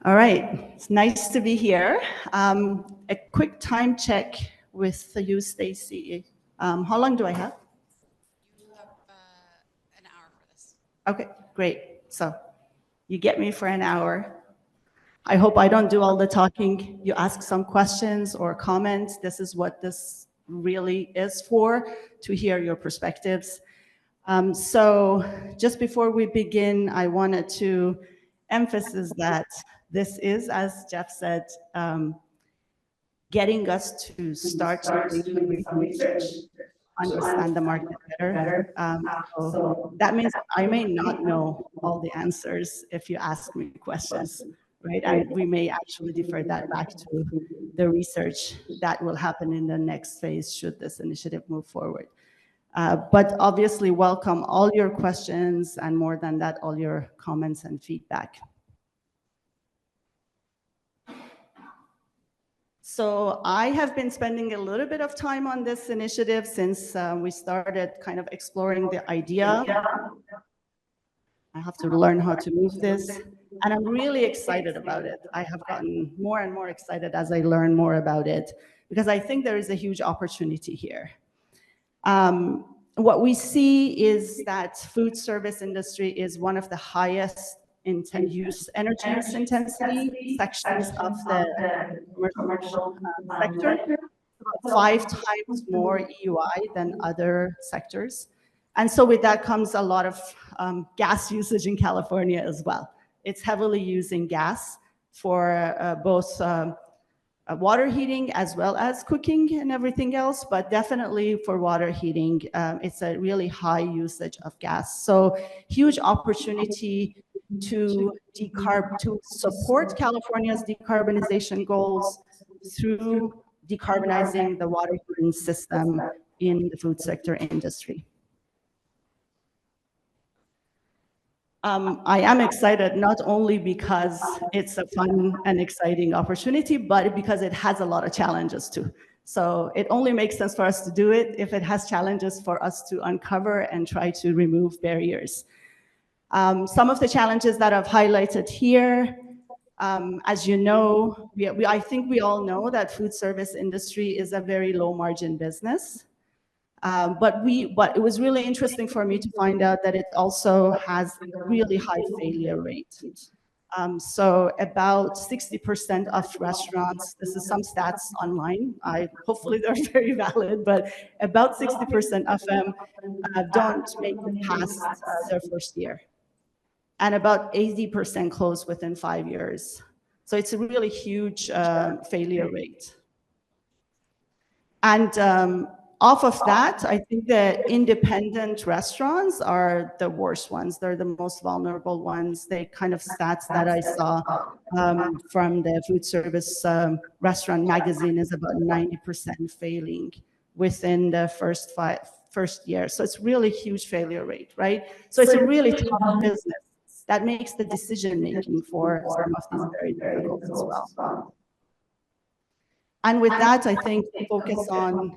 All right, it's nice to be here. A quick time check with you, Stacy. How long do I have? You have an hour for this. Okay, great. So you get me for an hour. I hope I don't do all the talking. You ask some questions or comments. This is what this really is for, to hear your perspectives. So just before we begin, I wanted to emphasize that this is, as Jeff said, getting us to start doing some research, understand the market better. So that means I may not know all the answers if you ask me questions, right? And we may actually defer that back to the research that will happen in the next phase should this initiative move forward. But obviously welcome all your questions and more than that, all your comments and feedback. So I have been spending a little bit of time on this initiative since we started kind of exploring the idea. I have to learn how to move this, and I'm really excited about it. I have gotten more and more excited as I learn more about it, because I think there is a huge opportunity here. What we see is that food service industry is one of the highest energy use intensity sections of the commercial sector, about 5 times more EUI than other sectors. And so with that comes a lot of gas usage in California as well. It's heavily using gas for both water heating as well as cooking and everything else, but definitely for water heating, it's a really high usage of gas. So huge opportunity to support California's decarbonization goals through decarbonizing the water heating system in the food sector industry. I am excited not only because it's a fun and exciting opportunity, but because it has a lot of challenges too. So it only makes sense for us to do it if it has challenges for us to uncover and try to remove barriers. Some of the challenges that I've highlighted here, as you know, I think we all know that food service industry is a very low margin business. But it was really interesting for me to find out that it also has a really high failure rate. So about 60% of restaurants, this is some stats online, hopefully they're very valid, but about 60% of them don't make it past their first year. And about 80% close within 5 years. So it's a really huge failure rate. And off of that, I think the independent restaurants are the worst ones. They're the most vulnerable ones. They kind of stats that I saw from the food service restaurant magazine is about 90% failing within the first year. So it's really huge failure rate, right? So it's a really tough business that makes the decision making for some of these very difficult as well. And with that, I think focus on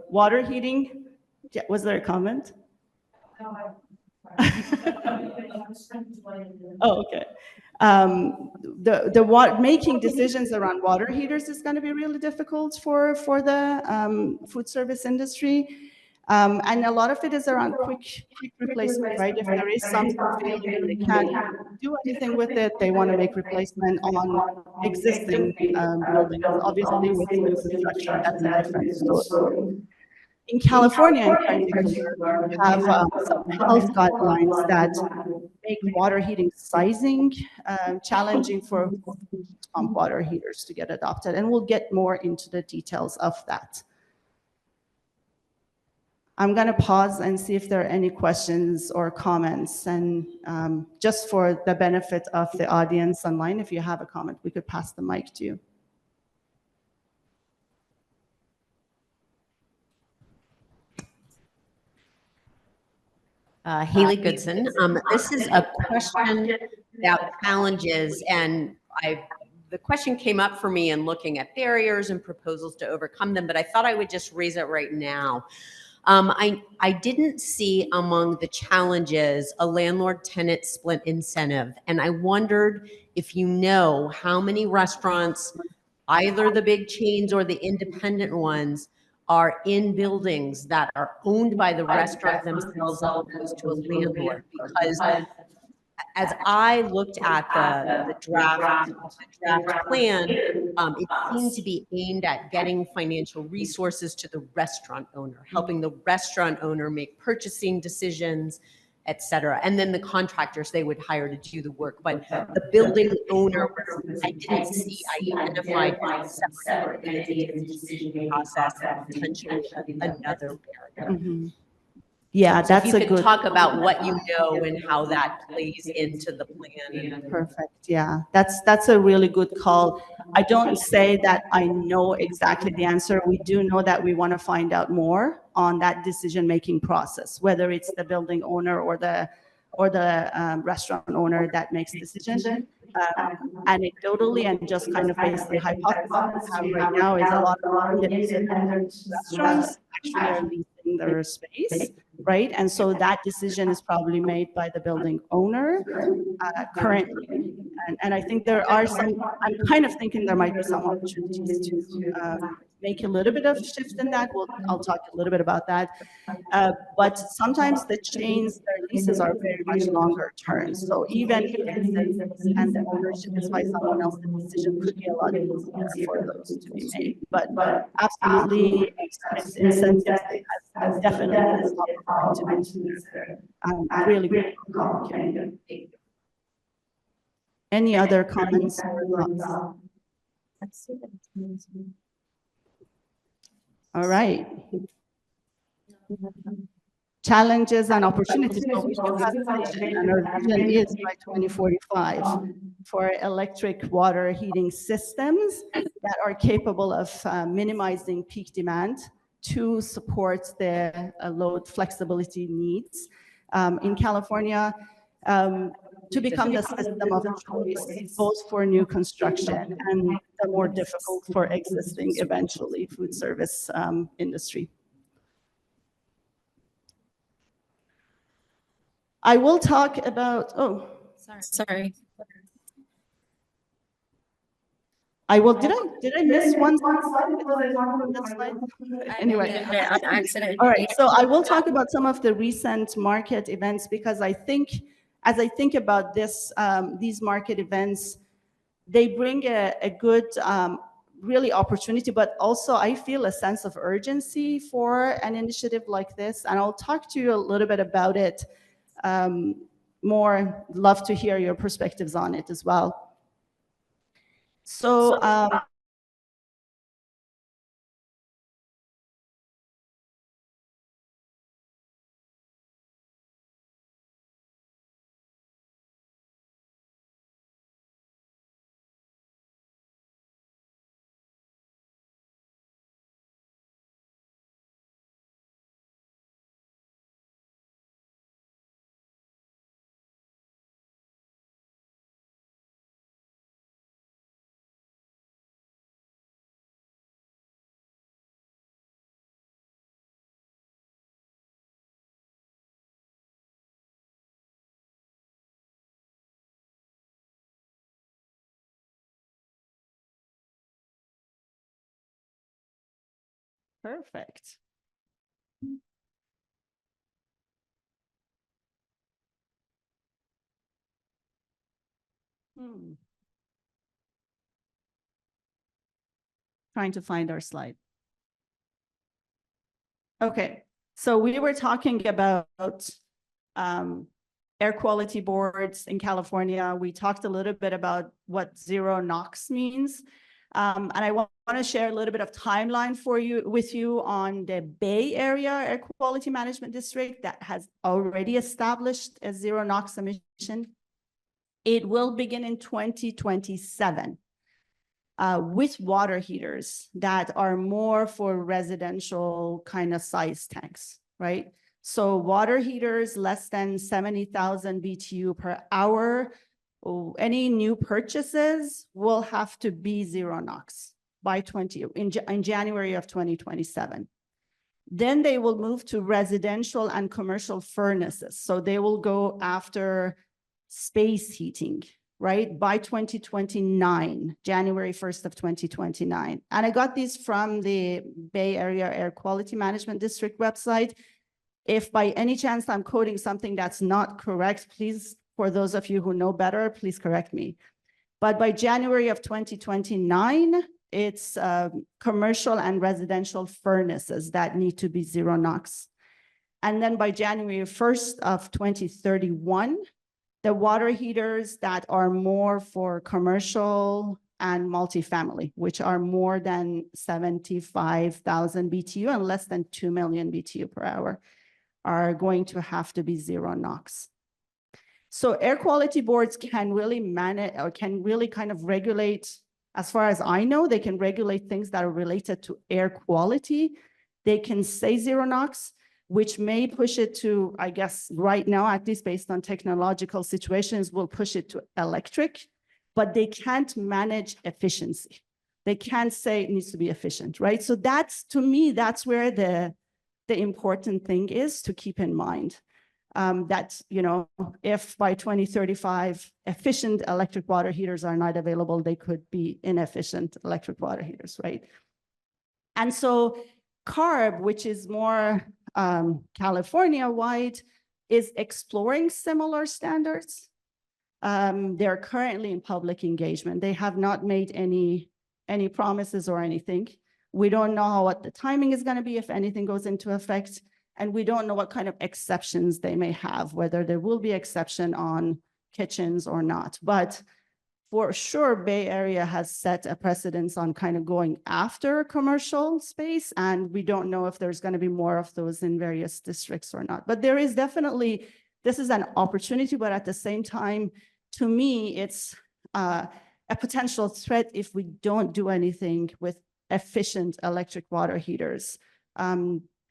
water heating. Yeah, was there a comment? Oh, okay. Making decisions around water heaters is going to be really difficult for the food service industry. And a lot of it is around quick replacement, right? If there is something failing and they can't do anything with it, they want to make replacement on existing buildings. Obviously, with new construction, that's a different story. In California, in particular, we have some health guidelines that make water heating sizing challenging for pump water heaters to get adopted. And we'll get more into the details of that. I'm going to pause and see if there are any questions or comments. And just for the benefit of the audience online, if you have a comment, we could pass the mic to you. Haley Goodson. This is a question about challenges, and the question came up for me in looking at barriers and proposals to overcome them, but I thought I would just raise it right now. I didn't see among the challenges a landlord-tenant split incentive, and I wondered if you know how many restaurants, either the big chains or the independent ones, are in buildings that are owned by the restaurant themselves as opposed to a landlord. Because as I looked at the draft plan, it seemed to be aimed at getting financial resources to the restaurant owner, helping the restaurant owner make purchasing decisions, et cetera. And then the contractors they would hire to do the work. But the building owner was, I didn't see identified as a separate entity in the decision process and potentially another barrier. Mhm. Yeah, So if that's you a could good. talk about what you know and how that plays into the plan. And Perfect. Yeah, that's a really good call. I don't say that I know exactly the answer. We do know that we want to find out more on that decision-making process, whether it's the building owner or the restaurant owner that makes decision. Anecdotally and just kind of based on hypothesis we have right now is a lot of independent restaurants actually are leasing their space, right? And so that decision is probably made by the building owner currently. And I think there are some, I'm kind of thinking there might be some opportunities to make a little bit of shift in that. I'll talk a little bit about that. But sometimes the chains, their leases are very much longer term. So even if it's a lease and the ownership is by someone else, the decision could be a lot easier for those to be made. But absolutely, expense incentives has definitely a top point to consider. Really good call, Kim. Any other comments or thoughts? All right. Challenges and opportunities. So we do have a vision, and our vision is by 2045 for electric water heating systems that are capable of minimizing peak demand to support the load flexibility needs in California. To become the system of choice, both for new construction and the more difficult for existing, eventually, food service industry. I will talk about, Sorry. I will, did I miss one slide? Anyway. On accident. All right, so I will talk about some of the recent market events because I think, as I think about this, these market events, they bring a good, really opportunity, but also I feel a sense of urgency for an initiative like this. And I'll talk to you a little bit about it more. Love to hear your perspectives on it as well. So, perfect. Trying to find our slide. Okay, so we were talking about air quality boards in California. We talked a little bit about what zero NOx means. And I want to share a little bit of timeline with you on the Bay Area Air Quality Management District that has already established a zero NOx emission. It will begin in 2027 with water heaters that are more for residential kind of size tanks, right? So water heaters less than 70,000 BTU per hour. Any new purchases will have to be zero NOx by in January of 2027. Then they will move to residential and commercial furnaces. So they will go after space heating, right? By 2029, January 1st of 2029. And I got these from the Bay Area Air Quality Management District website. If by any chance I'm quoting something that's not correct, please, for those of you who know better, please correct me. But by January of 2029, it's commercial and residential furnaces that need to be zero NOx. And then by January 1st of 2031, the water heaters that are more for commercial and multifamily, which are more than 75,000 BTU and less than 2 million BTU per hour, are going to have to be zero NOx. So air quality boards can really manage or can really kind of regulate, as far as I know, they can regulate things that are related to air quality. They can say zero NOx, which may push it to, I guess, right now, at least based on technological situations, will push it to electric, but they can't manage efficiency. They can't say it needs to be efficient, right? So that's, to me, that's where the important thing is to keep in mind. That, you know, if by 2035, efficient electric water heaters are not available, they could be inefficient electric water heaters, right? And so CARB, which is more California-wide, is exploring similar standards. They're currently in public engagement. They have not made any promises or anything. We don't know what the timing is going to be if anything goes into effect. And we don't know what kind of exceptions they may have, whether there will be exception on kitchens or not. But for sure, Bay Area has set a precedence on kind of going after commercial space. And we don't know if there's going to be more of those in various districts or not. But there is definitely, this is an opportunity, but at the same time, to me, it's a potential threat if we don't do anything with efficient electric water heaters.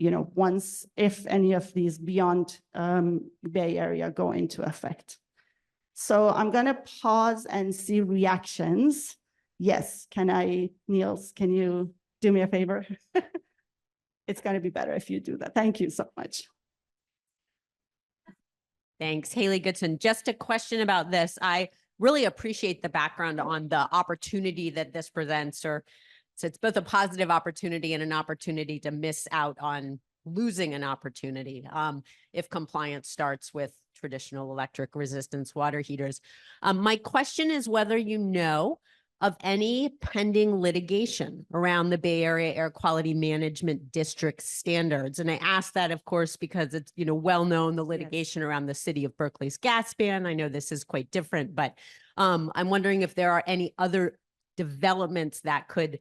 You know, once, if any of these beyond Bay Area go into effect. So I'm going to pause and see reactions. Yes, Niels, can you do me a favor? It's going to be better if you do that. Thank you so much. Thanks, Haley Goodson. Just a question about this. I really appreciate the background on the opportunity that this presents, so it's both a positive opportunity and an opportunity to miss out on losing an opportunity if compliance starts with traditional electric resistance water heaters. My question is whether you know of any pending litigation around the Bay Area Air Quality Management District standards. And I ask that, of course, because it's, you know, well known, the litigation around the city of Berkeley's gas ban. I know this is quite different, but I'm wondering if there are any other developments that could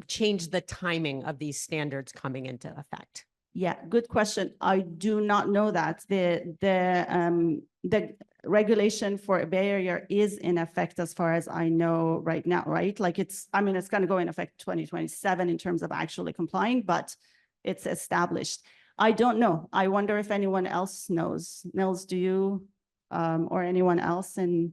change the timing of these standards coming into effect. Yeah, good question. I do not know that. The regulation for Bay Area is in effect as far as I know right now, right? Like it's going to go in effect 2027 in terms of actually complying, but it's established. I don't know. I wonder if anyone else knows. Nils, do you or anyone else? And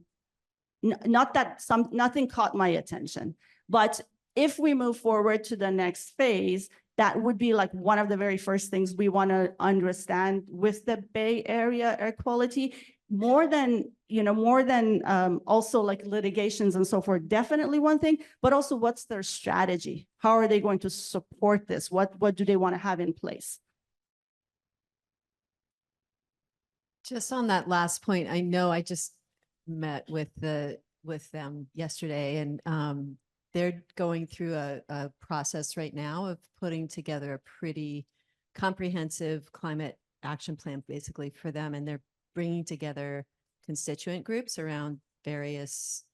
not that nothing caught my attention, but if we move forward to the next phase, that would be like one of the very first things we want to understand with the Bay Area air quality, more than also like litigations and so forth. Definitely one thing, but also what's their strategy? How are they going to support this? What do they want to have in place? Just on that last point, I know I just met with them yesterday, and they're going through a process right now of putting together a pretty comprehensive climate action plan, basically, for them. And they're bringing together constituent groups around various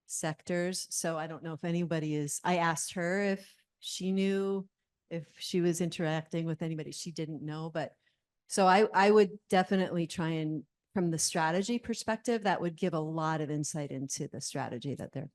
sectors. So I don't know if anybody is, I asked her if she knew, if she was interacting with anybody. She didn't know, but so I would definitely try and, from the strategy perspective, that would give a lot of insight into the strategy that they're.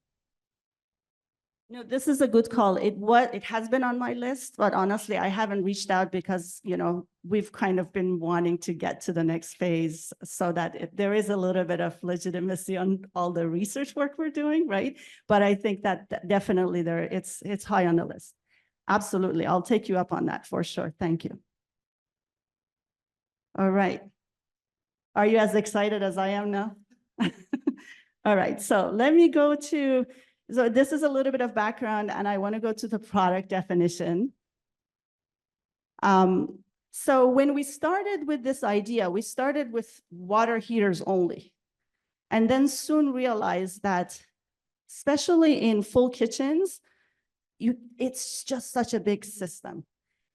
No, this is a good call. It has been on my list, but honestly, I haven't reached out because, you know, we've kind of been wanting to get to the next phase so that there is a little bit of legitimacy on all the research work we're doing, right? But I think that definitely it's high on the list. Absolutely. I'll take you up on that for sure. Thank you. All right. Are you as excited as I am now? All right. So let me go to, so this is a little bit of background, and I want to go to the product definition. So when we started with this idea, we started with water heaters only, and then soon realized that, especially in full kitchens, it's just such a big system.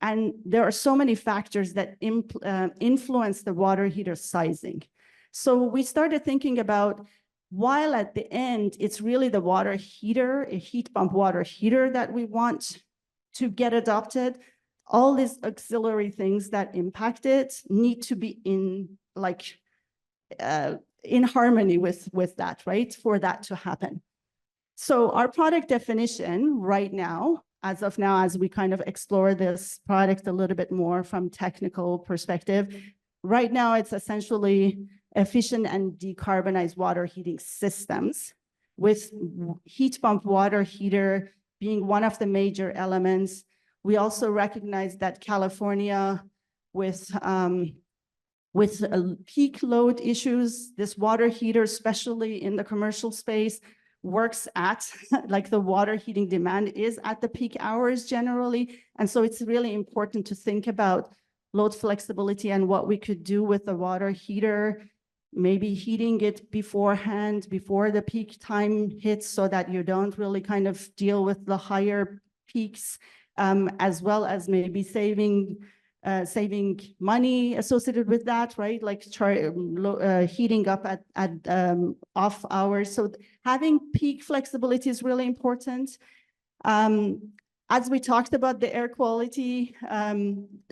And there are so many factors that influence the water heater sizing. So we started thinking about, while at the end, it's really the water heater, a heat pump water heater that we want to get adopted, all these auxiliary things that impact it need to be in harmony with that, right? For that to happen. So our product definition right now, as of now, as we kind of explore this product a little bit more from technical perspective, right now it's essentially efficient and decarbonized water heating systems, with heat pump water heater being one of the major elements. We also recognize that California, with peak load issues, this water heater, especially in the commercial space, works at, like, the water heating demand is at the peak hours generally. And so it's really important to think about load flexibility and what we could do with the water heater, maybe heating it beforehand, before the peak time hits, so that you don't really kind of deal with the higher peaks, as well as maybe saving money associated with that, right? Like heating up at off hours. So having peak flexibility is really important. As we talked about the air quality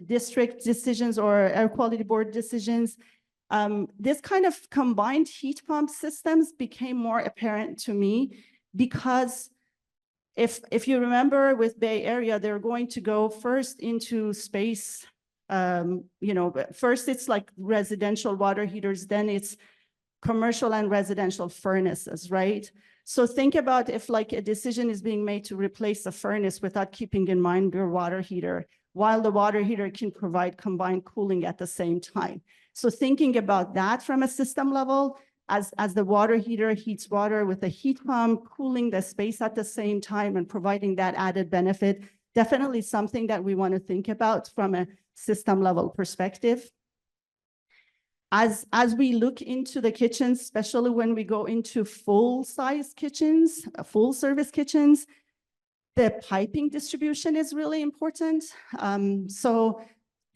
district decisions or air quality board decisions, this kind of combined heat pump systems became more apparent to me, because if you remember with Bay Area, they're going to go first into space. First it's like residential water heaters, then it's commercial and residential furnaces, right? So think about if like a decision is being made to replace a furnace without keeping in mind your water heater, while the water heater can provide combined cooling at the same time. So thinking about that from a system level, as the water heater heats water with a heat pump, cooling the space at the same time and providing that added benefit, definitely something that we want to think about from a system level perspective. As we look into the kitchens, especially when we go into full size kitchens, full service kitchens, the piping distribution is really important. So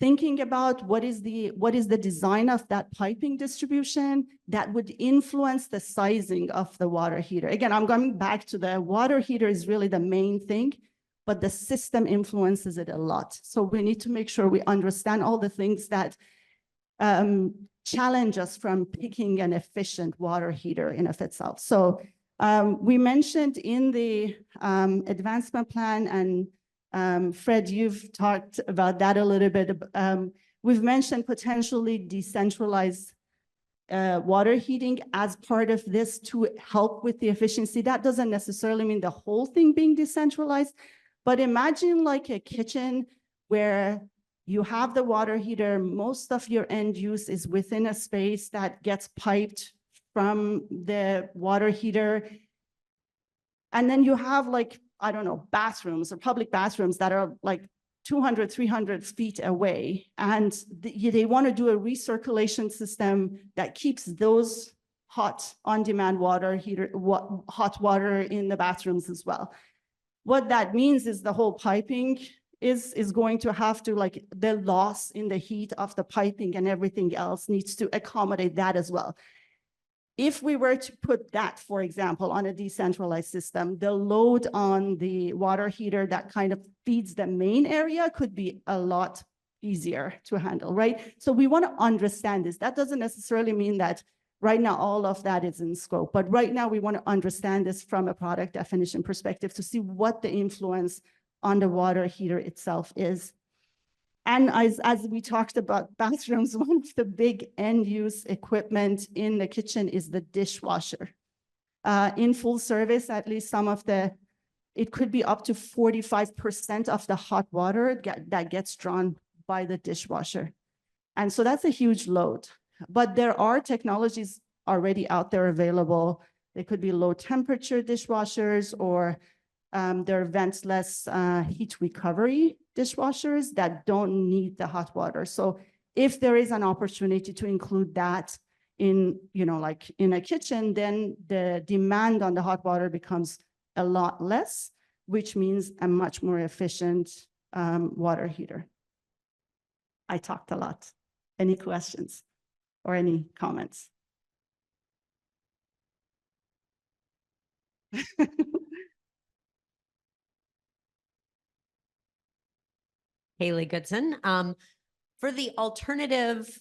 thinking about what is the design of that piping distribution that would influence the sizing of the water heater. Again, I'm going back to the water heater is really the main thing, but the system influences it a lot. So we need to make sure we understand all the things that challenge us from picking an efficient water heater in of itself. So we mentioned in the advancement plan, and Fred, you've talked about that a little bit. We've mentioned potentially decentralized water heating as part of this to help with the efficiency. That doesn't necessarily mean the whole thing being decentralized, but imagine like a kitchen where you have the water heater, most of your end use is within a space that gets piped from the water heater. And then you have like, I don't know, bathrooms or public bathrooms that are like 200, 300 feet away. And they want to do a recirculation system that keeps those hot on-demand water heater, hot water in the bathrooms as well. What that means is the whole piping is going to have to, like, the loss in the heat of the piping and everything else needs to accommodate that as well. If we were to put that, for example, on a decentralized system, the load on the water heater that kind of feeds the main area could be a lot easier to handle, right? So we want to understand this. That doesn't necessarily mean that right now all of that is in scope, but right now we want to understand this from a product definition perspective to see what the influence on the water heater itself is. And as we talked about bathrooms, one of the big end use equipment in the kitchen is the dishwasher. In full service, at least some of the it could be up to 45% of the hot water that gets drawn by the dishwasher. And so that's a huge load. But there are technologies already out there available. They could be low temperature dishwashers, or there are ventless heat recovery dishwashers that don't need the hot water. So if there is an opportunity to include that in, like in a kitchen, then the demand on the hot water becomes a lot less, which means a much more efficient water heater. I talked a lot. Any questions or any comments? Haley Goodson. For the alternative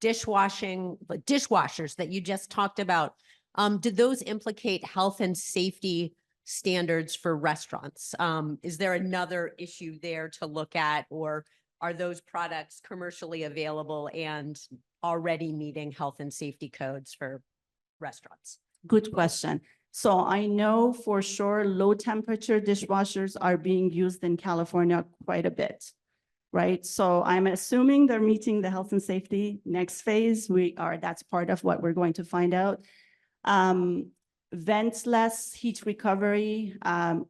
dishwashers that you just talked about, do those implicate health and safety standards for restaurants? Is there another issue there to look at, or are those products commercially available and already meeting health and safety codes for restaurants? Good question. So I know for sure low temperature dishwashers are being used in California quite a bit, right? So I'm assuming they're meeting the health and safety. Next phase, that's part of what we're going to find out. Ventless heat recovery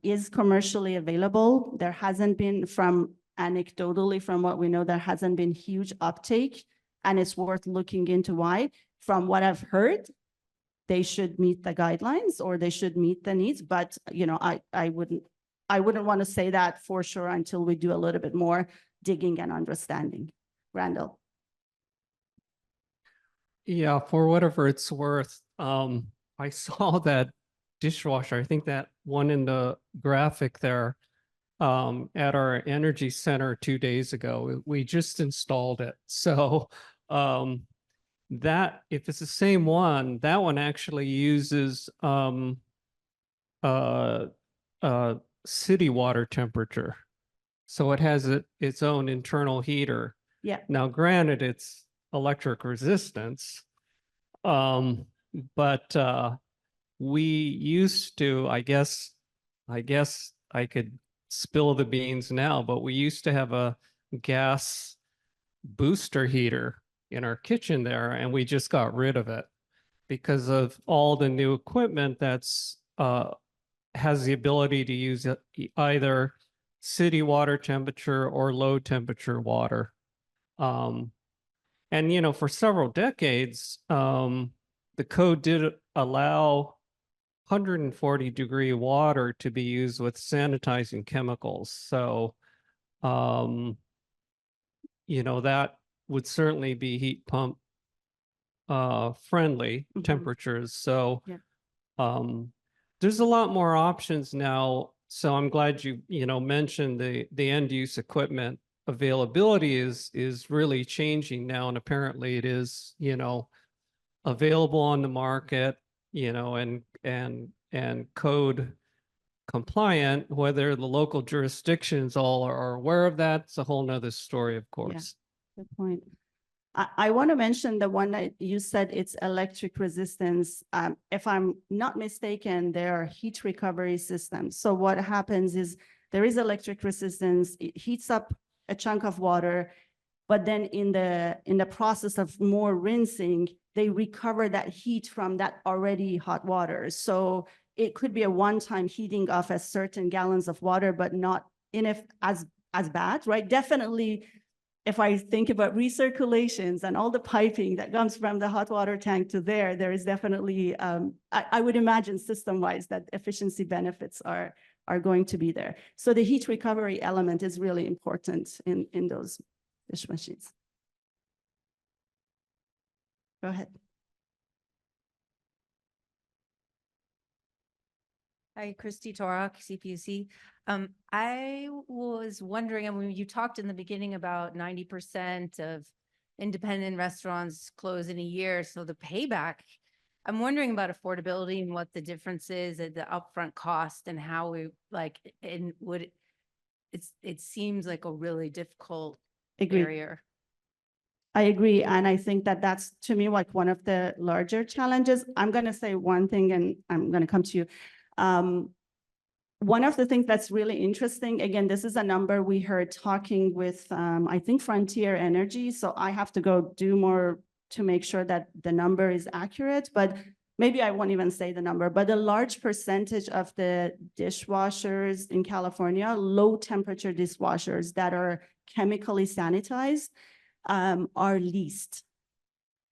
is commercially available. There hasn't been, anecdotally, from what we know, there hasn't been huge uptake, and it's worth looking into why. From what I've heard, they should meet the guidelines, or they should meet the needs, but I wouldn't want to say that for sure until we do a little bit more digging and understanding. Randall. Yeah, for whatever it's worth, I saw that dishwasher. I think that one in the graphic there at our energy center 2 days ago. We just installed it. So that, if it's the same one, that one actually uses city water temperature. So it has its own internal heater. Yeah. Now, granted, it's electric resistance, but we used to, I guess I could spill the beans now, but we used to have a gas booster heater in our kitchen there, and we just got rid of it because of all the new equipment that's has the ability to use either city water temperature or low temperature water. And for several decades, the code did allow 140-degree water to be used with sanitizing chemicals. So, that would certainly be heat pump friendly temperatures. So, there's a lot more options now. So I'm glad you mentioned the end use equipment availability is really changing now, and apparently it is available on the market, and code compliant. Whether the local jurisdictions all are aware of that, it's a whole nother story, of course. Yeah, good point. I want to mention the one that you said, it's electric resistance. If I'm not mistaken, there are heat recovery systems. So what happens is there is electric resistance. It heats up a chunk of water, but then in the process of more rinsing, they recover that heat from that already hot water. So it could be a one-time heating of a certain gallons of water, but not as bad, right? Definitely. If I think about recirculations and all the piping that comes from the hot water tank to there is definitely, I would imagine system-wise that efficiency benefits are going to be there. So the heat recovery element is really important in those dish machines. Go ahead. Hi, Christy Torok, CPUC. I was wondering, you talked in the beginning about 90% of independent restaurants close in a year. So the payback, I'm wondering about affordability and what the difference is at the upfront cost and how it seems like a really difficult barrier. I agree. And I think that that's, to me, like one of the larger challenges. I'm going to say one thing and I'm going to come to you. one of the things that's really interesting, again, this is a number we heard talking with, I think Frontier Energy. So I have to go do more to make sure that the number is accurate, but maybe I won't even say the number, but a large percentage of the dishwashers in California, low temperature dishwashers that are chemically sanitized, are leased.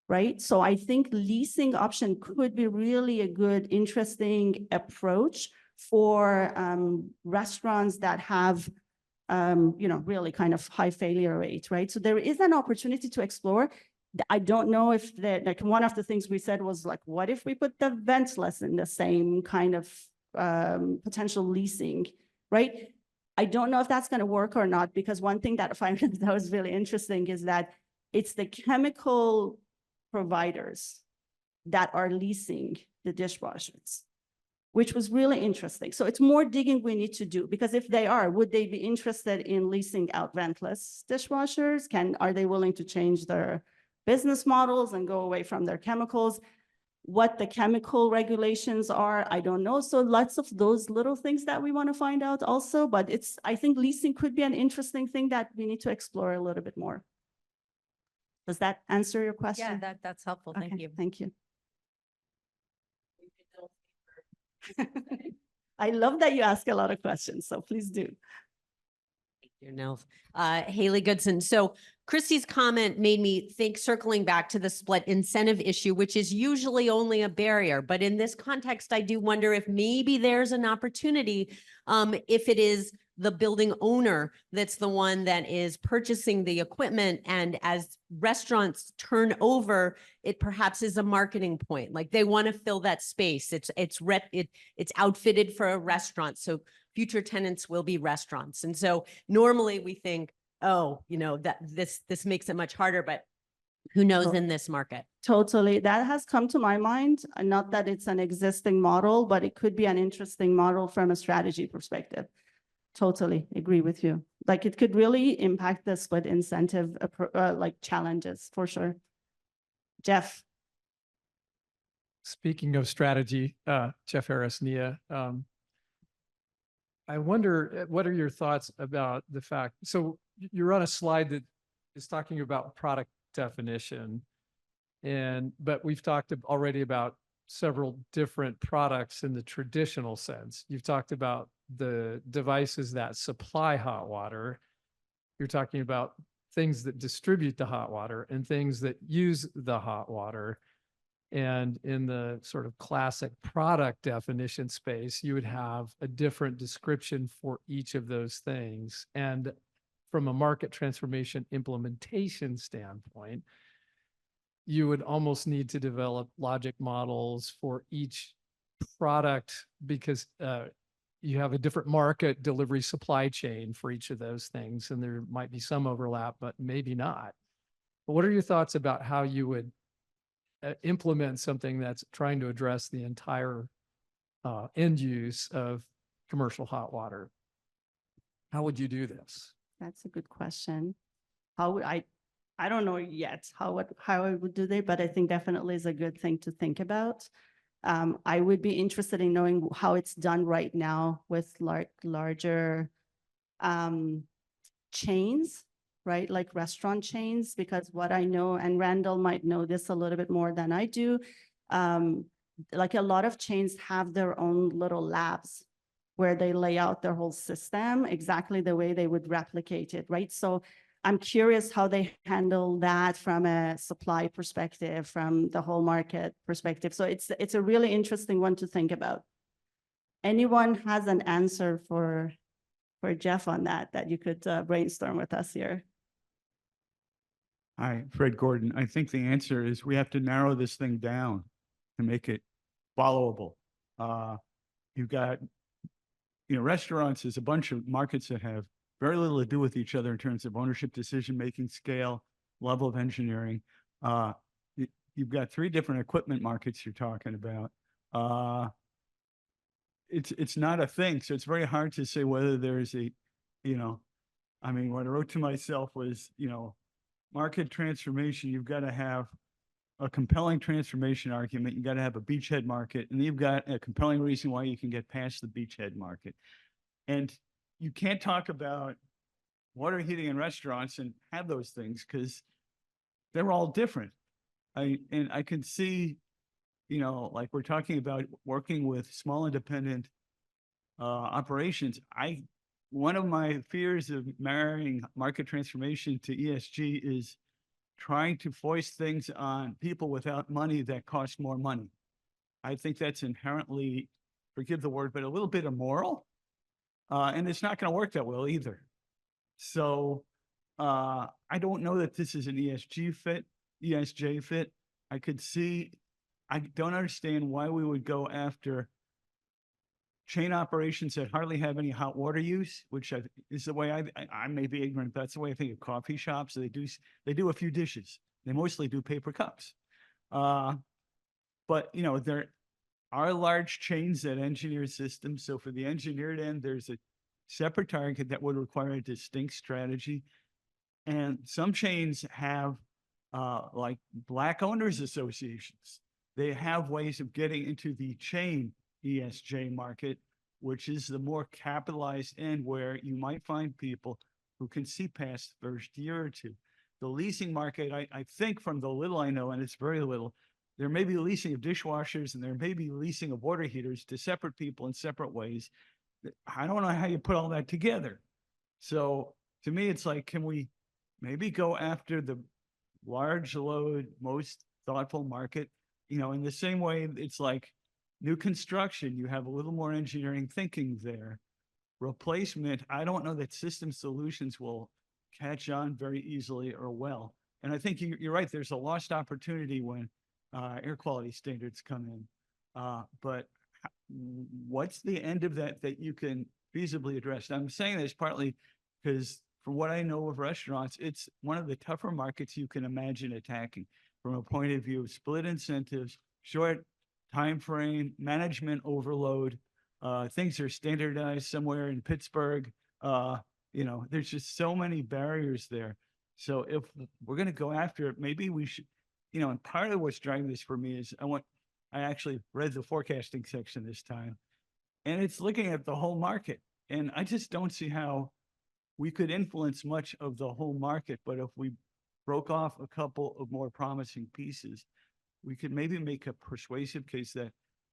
Right? So I think leasing option could be really a good, interesting approach for restaurants that have, really kind of high failure rate, right? So there is an opportunity to explore. I don't know if like one of the things we said was like, what if we put the ventless in the same kind of potential leasing, right? I don't know if that's going to work or not, because one thing that I find that was really interesting is that it's the chemical providers that are leasing the dishwashers, which was really interesting. So it's more digging we need to do, because if they are, would they be interested in leasing out ventless dishwashers? Are they willing to change their business models and go away from their chemicals? What the chemical regulations are, I don't know. So lots of those little things that we want to find out also, but I think leasing could be an interesting thing that we need to explore a little bit more. Does that answer your question? Yeah, that's helpful. Thank Okay, you. Thank you. I love that you ask a lot of questions, so please do. Your Nels. Haley Goodson. So Christy's comment made me think, circling back to the split incentive issue, which is usually only a barrier. But in this context, I do wonder if maybe there's an opportunity, if it is the building owner that's the one that is purchasing the equipment, and as restaurants turn over, it perhaps is a marketing point. Like they want to fill that space. It's outfitted for a restaurant. So future tenants will be restaurants. And so normally we think, oh, that this makes it much harder, but who knows in this market? Totally. That has come to my mind. Not that it's an existing model, but it could be an interesting model from a strategy perspective. Totally agree with you. Like it could really impact the split incentive like challenges for sure. Jeff. Speaking of strategy, Jeff Rezania, I wonder, what are your thoughts about the fact, so you're on a slide that is talking about product definition, but we've talked already about several different products in the traditional sense. You've talked about the devices that supply hot water. You're talking about things that distribute the hot water and things that use the hot water. And in the sort of classic product definition space, you would have a different description for each of those things. And from a market transformation implementation standpoint, you would almost need to develop logic models for each product, because you have a different market delivery supply chain for each of those things. And there might be some overlap, but maybe not. But what are your thoughts about how you would implement something that's trying to address the entire end use of commercial hot water? How would you do this? That's a good question. How would I don't know yet how I would do that, but I think definitely is a good thing to think about. I would be interested in knowing how it's done right now with larger chains, right? Like restaurant chains, because what I know, and Randall might know this a little bit more than I do, like a lot of chains have their own little labs where they lay out their whole system exactly the way they would replicate it, right? So I'm curious how they handle that from a supply perspective, from the whole market perspective. So it's a really interesting one to think about. Anyone has an answer for Jeff on that you could brainstorm with us here? Hi, Fred Gordon. I think the answer is we have to narrow this thing down to make it followable. You've got, restaurants, there's a bunch of markets that have very little to do with each other in terms of ownership, decision-making, scale, level of engineering. You've got three different equipment markets you're talking about. It's not a thing. So it's very hard to say whether there's what I wrote to myself was, market transformation, you've got to have a compelling transformation argument. You got to have a beachhead market, and you've got a compelling reason why you can get past the beachhead market. And you can't talk about water heating in restaurants and have those things because they're all different. And I can see, like we're talking about working with small independent operations. One of my fears of marrying market transformation to ESG is trying to foist things on people without money that cost more money. I think that's inherently, forgive the word, but a little bit immoral. And it's not going to work that well either. So I don't know that this is an ESG fit, ESJ fit. I don't understand why we would go after chain operations that hardly have any hot water use, which is the way I may be ignorant. That's the way I think of coffee shops. They do a few dishes. They mostly do paper cups. But there are large chains that engineer systems. So for the engineered end, there's a separate target that would require a distinct strategy. And some chains have like black owners associations. They have ways of getting into the chain ESJ market, which is the more capitalized end where you might find people who can see past the first year or two. The leasing market, I think from the little I know, and it's very little, there may be leasing of dishwashers and there may be leasing of water heaters to separate people in separate ways. I don't know how you put all that together. So to me, it's like, can we maybe go after the large load, most thoughtful market? In the same way, it's like new construction, you have a little more engineering thinking there. Replacement, I don't know that system solutions will catch on very easily or well. And I think you're right, there's a lost opportunity when air quality standards come in. But what's the end of that you can feasibly address? I'm saying this partly because from what I know of restaurants, it's one of the tougher markets you can imagine attacking from a point of view of split incentives, short time frame, management overload. Things are standardized somewhere in Pittsburgh. There's just so many barriers there. So if we're going to go after it, maybe we should, and part of what's driving this for me is I actually read the forecasting section this time, and it's looking at the whole market. And I just don't see how we could influence much of the whole market. But if we broke off a couple of more promising pieces, we could maybe make a persuasive case that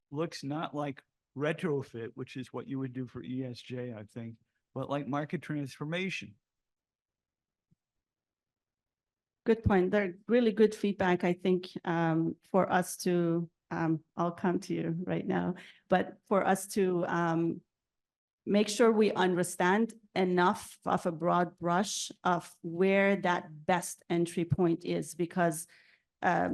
looks not like retrofit, which is what you would do for ESJ, I think, but like market transformation. Good point. They're really good feedback, I think, for us to, I'll come to you right now, but for us to make sure we understand enough of a broad brush of where that best entry point is, because I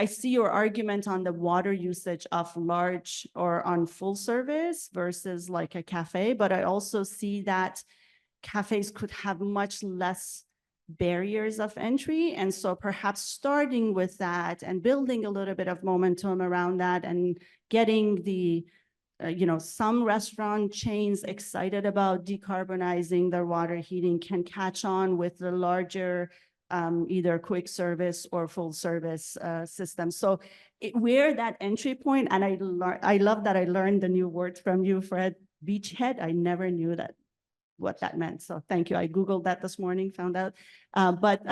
see your argument on the water usage of large or on full service versus like a cafe, but I also see that cafes could have much less barriers of entry. And so perhaps starting with that and building a little bit of momentum around that and getting the, some restaurant chains excited about decarbonizing their water heating can catch on with the larger either quick service or full service system. So we're that entry point, and I love that I learned the new word from you, Fred, beachhead. I never knew what that meant. So thank you. I Googled that this morning, found out. But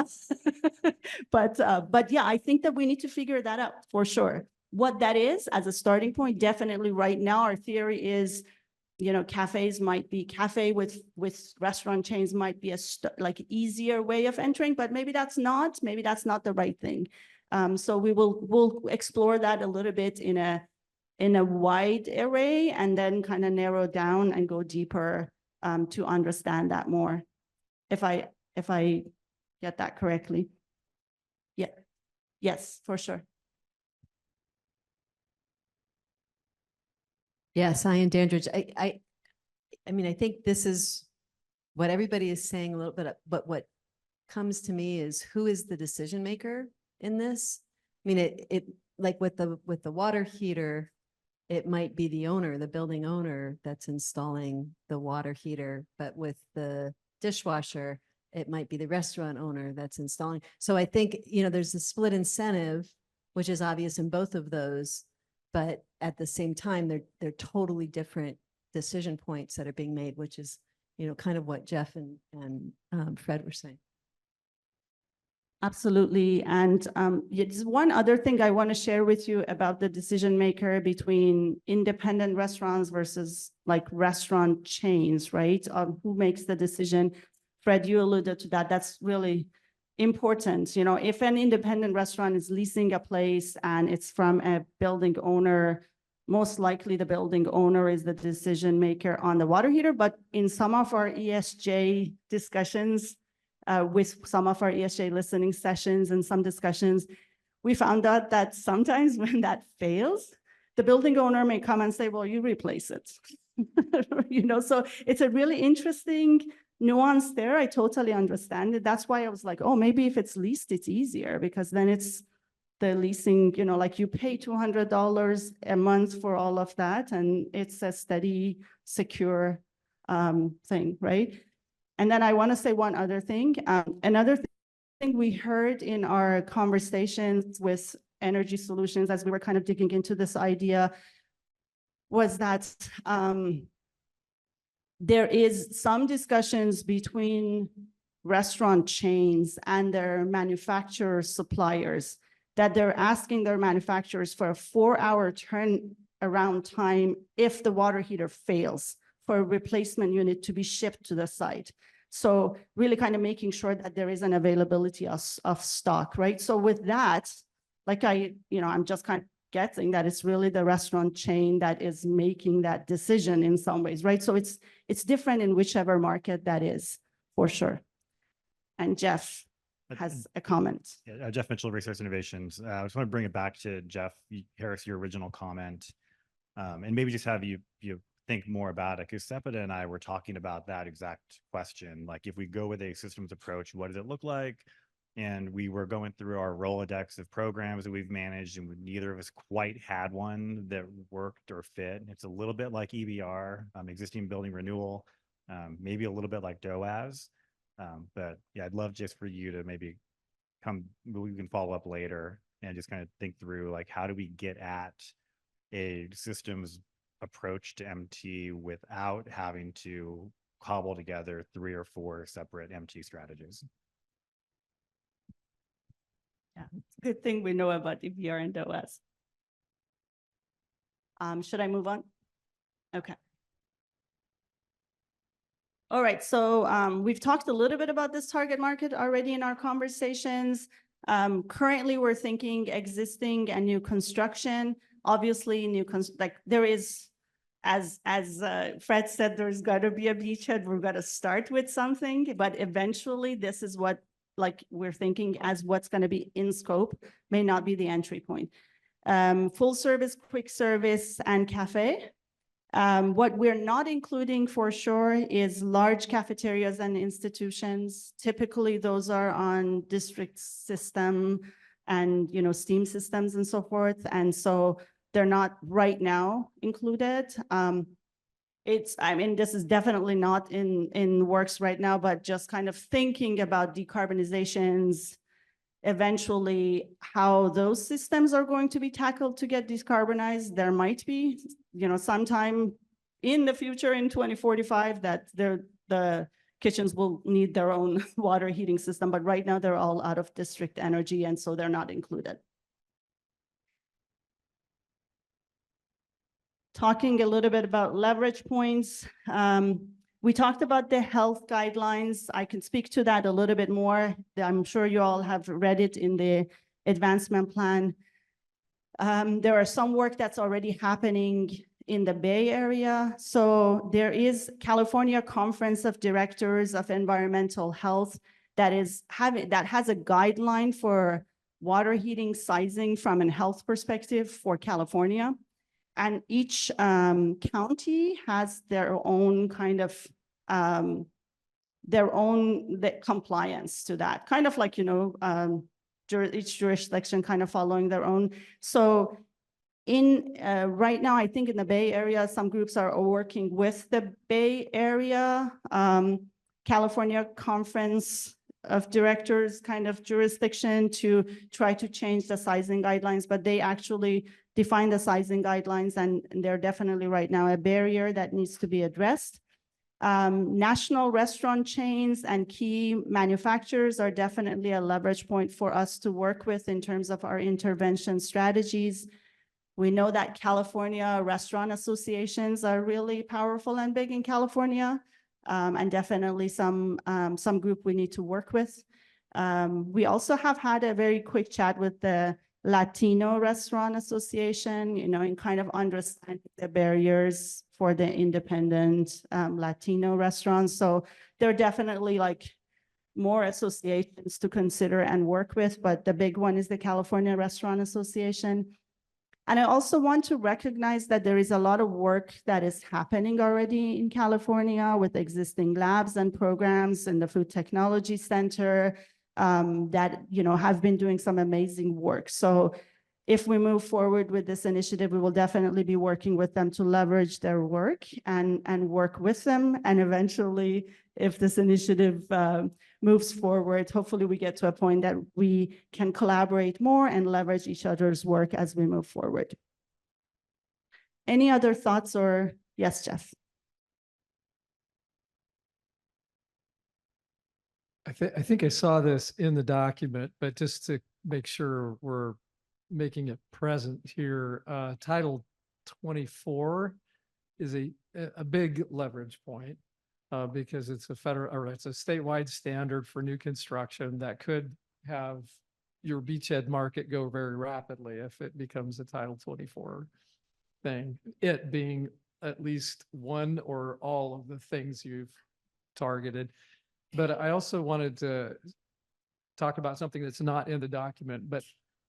yeah, I think that we need to figure that out for sure. What that is as a starting point, definitely right now, our theory is, cafes might be with restaurant chains might be like easier way of entering, but maybe that's not the right thing. So we'll explore that a little bit in a wide array and then kind of narrow down and go deeper to understand that more. If I get that correctly. Yeah. Yes, for sure. Yes, Ian Dandridge. I mean, I think this is what everybody is saying a little bit, but what comes to me is who is the decision maker in this? I mean, it like with the water heater, it might be the owner, the building owner that's installing the water heater, but with the dishwasher, it might be the restaurant owner that's installing. So I think, there's a split incentive, which is obvious in both of those, but at the same time, they're totally different decision points that are being made, which is, kind of what Jeff and Fred were saying. Absolutely. And there's one other thing I want to share with you about the decision maker between independent restaurants versus like restaurant chains, right? Who makes the decision? Fred, you alluded to that. That's really important. If an independent restaurant is leasing a place and it's from a building owner, most likely the building owner is the decision maker on the water heater. But in some of our ESJ discussions, with some of our ESJ listening sessions and some discussions, we found out that sometimes when that fails, the building owner may come and say, well, you replace it. So it's a really interesting nuance there. I totally understand it. That's why I was like, oh, maybe if it's leased, it's easier, because then it's the leasing, like you pay $200 a month for all of that, and it's a steady, secure thing, right? And then I want to say one other thing. Another thing we heard in our conversations with Energy Solutions as we were kind of digging into this idea was that there is some discussions between restaurant chains and their manufacturer suppliers that they're asking their manufacturers for a 4-hour turnaround time if the water heater fails, for a replacement unit to be shipped to the site. So really kind of making sure that there is an availability of stock, right? So with that, like I'm just kind of guessing that it's really the restaurant chain that is making that decision in some ways, right? So it's different in whichever market that is, for sure. And Jeff has a comment. Yeah, Jeff Mitchell, Resource Innovations. I just want to bring it back to Jeff Harris, your original comment, and maybe just have you think more about it, because Sepideh and I were talking about that exact question. Like, if we go with a systems approach, what does it look like? And we were going through our Rolodex of programs that we've managed, and neither of us quite had one that worked or fit. It's a little bit like EBR, existing building renewal, maybe a little bit like DOAS. But yeah, I'd love just for you to maybe we can follow up later and just kind of think through, like, how do we get at a systems approach to MT without having to cobble together 3 or 4 separate MT strategies. Yeah, it's a good thing we know about EBR and OS. Should I move on? Okay. All right, so we've talked a little bit about this target market already in our conversations. Currently, we're thinking existing and new construction. Obviously, there is, as Fred said, there's got to be a beachhead. We're going to start with something, but eventually, this is what we're thinking as what's going to be in scope, may not be the entry point. Full service, quick service, and cafe. What we're not including for sure is large cafeterias and institutions. Typically, those are on district system and steam systems and so forth. And so they're not right now included. This is definitely not in works right now, but just kind of thinking about decarbonizations, eventually how those systems are going to be tackled to get decarbonized. There might be, sometime in the future in 2045 that the kitchens will need their own water heating system, but right now they're all out of district energy, and so they're not included. Talking a little bit about leverage points. We talked about the health guidelines. I can speak to that a little bit more. I'm sure you all have read it in the advancement plan. There are some work that's already happening in the Bay Area. So there is California Conference of Directors of Environmental Health that has a guideline for water heating sizing from a health perspective for California. And each county has their own kind of compliance to that, kind of like, each jurisdiction kind of following their own. So right now, I think in the Bay Area, some groups are working with the Bay Area California Conference of Directors kind of jurisdiction to try to change the sizing guidelines, but they actually define the sizing guidelines, and they're definitely right now a barrier that needs to be addressed. National restaurant chains and key manufacturers are definitely a leverage point for us to work with in terms of our intervention strategies. We know that California restaurant associations are really powerful and big in California, and definitely some group we need to work with. We also have had a very quick chat with the Latino Restaurant Association, in kind of understanding the barriers for the independent Latino restaurants. So there are definitely like more associations to consider and work with, but the big one is the California Restaurant Association. And I also want to recognize that there is a lot of work that is happening already in California with existing labs and programs in the Food Technology Center that, have been doing some amazing work. So if we move forward with this initiative, we will definitely be working with them to leverage their work and work with them. And eventually, if this initiative moves forward, hopefully we get to a point that we can collaborate more and leverage each other's work as we move forward. Any other thoughts or yes, Jeff? I think I saw this in the document, but just to make sure we're making it present here, Title 24 is a big leverage point because it's a federal, or it's a statewide standard for new construction that could have your beachhead market go very rapidly if it becomes a Title 24 thing, it being at least one or all of the things you've targeted. But I also wanted to talk about something that's not in the document, but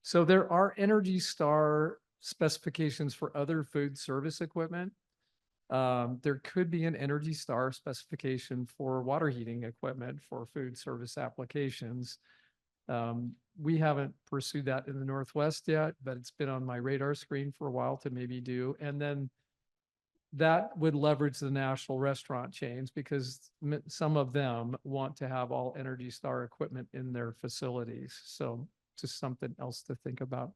so there are Energy Star specifications for other food service equipment. There could be an Energy Star specification for water heating equipment for food service applications. We haven't pursued that in the Northwest yet, but it's been on my radar screen for a while to maybe do. And then that would leverage the national restaurant chains because some of them want to have all Energy Star equipment in their facilities. So just something else to think about.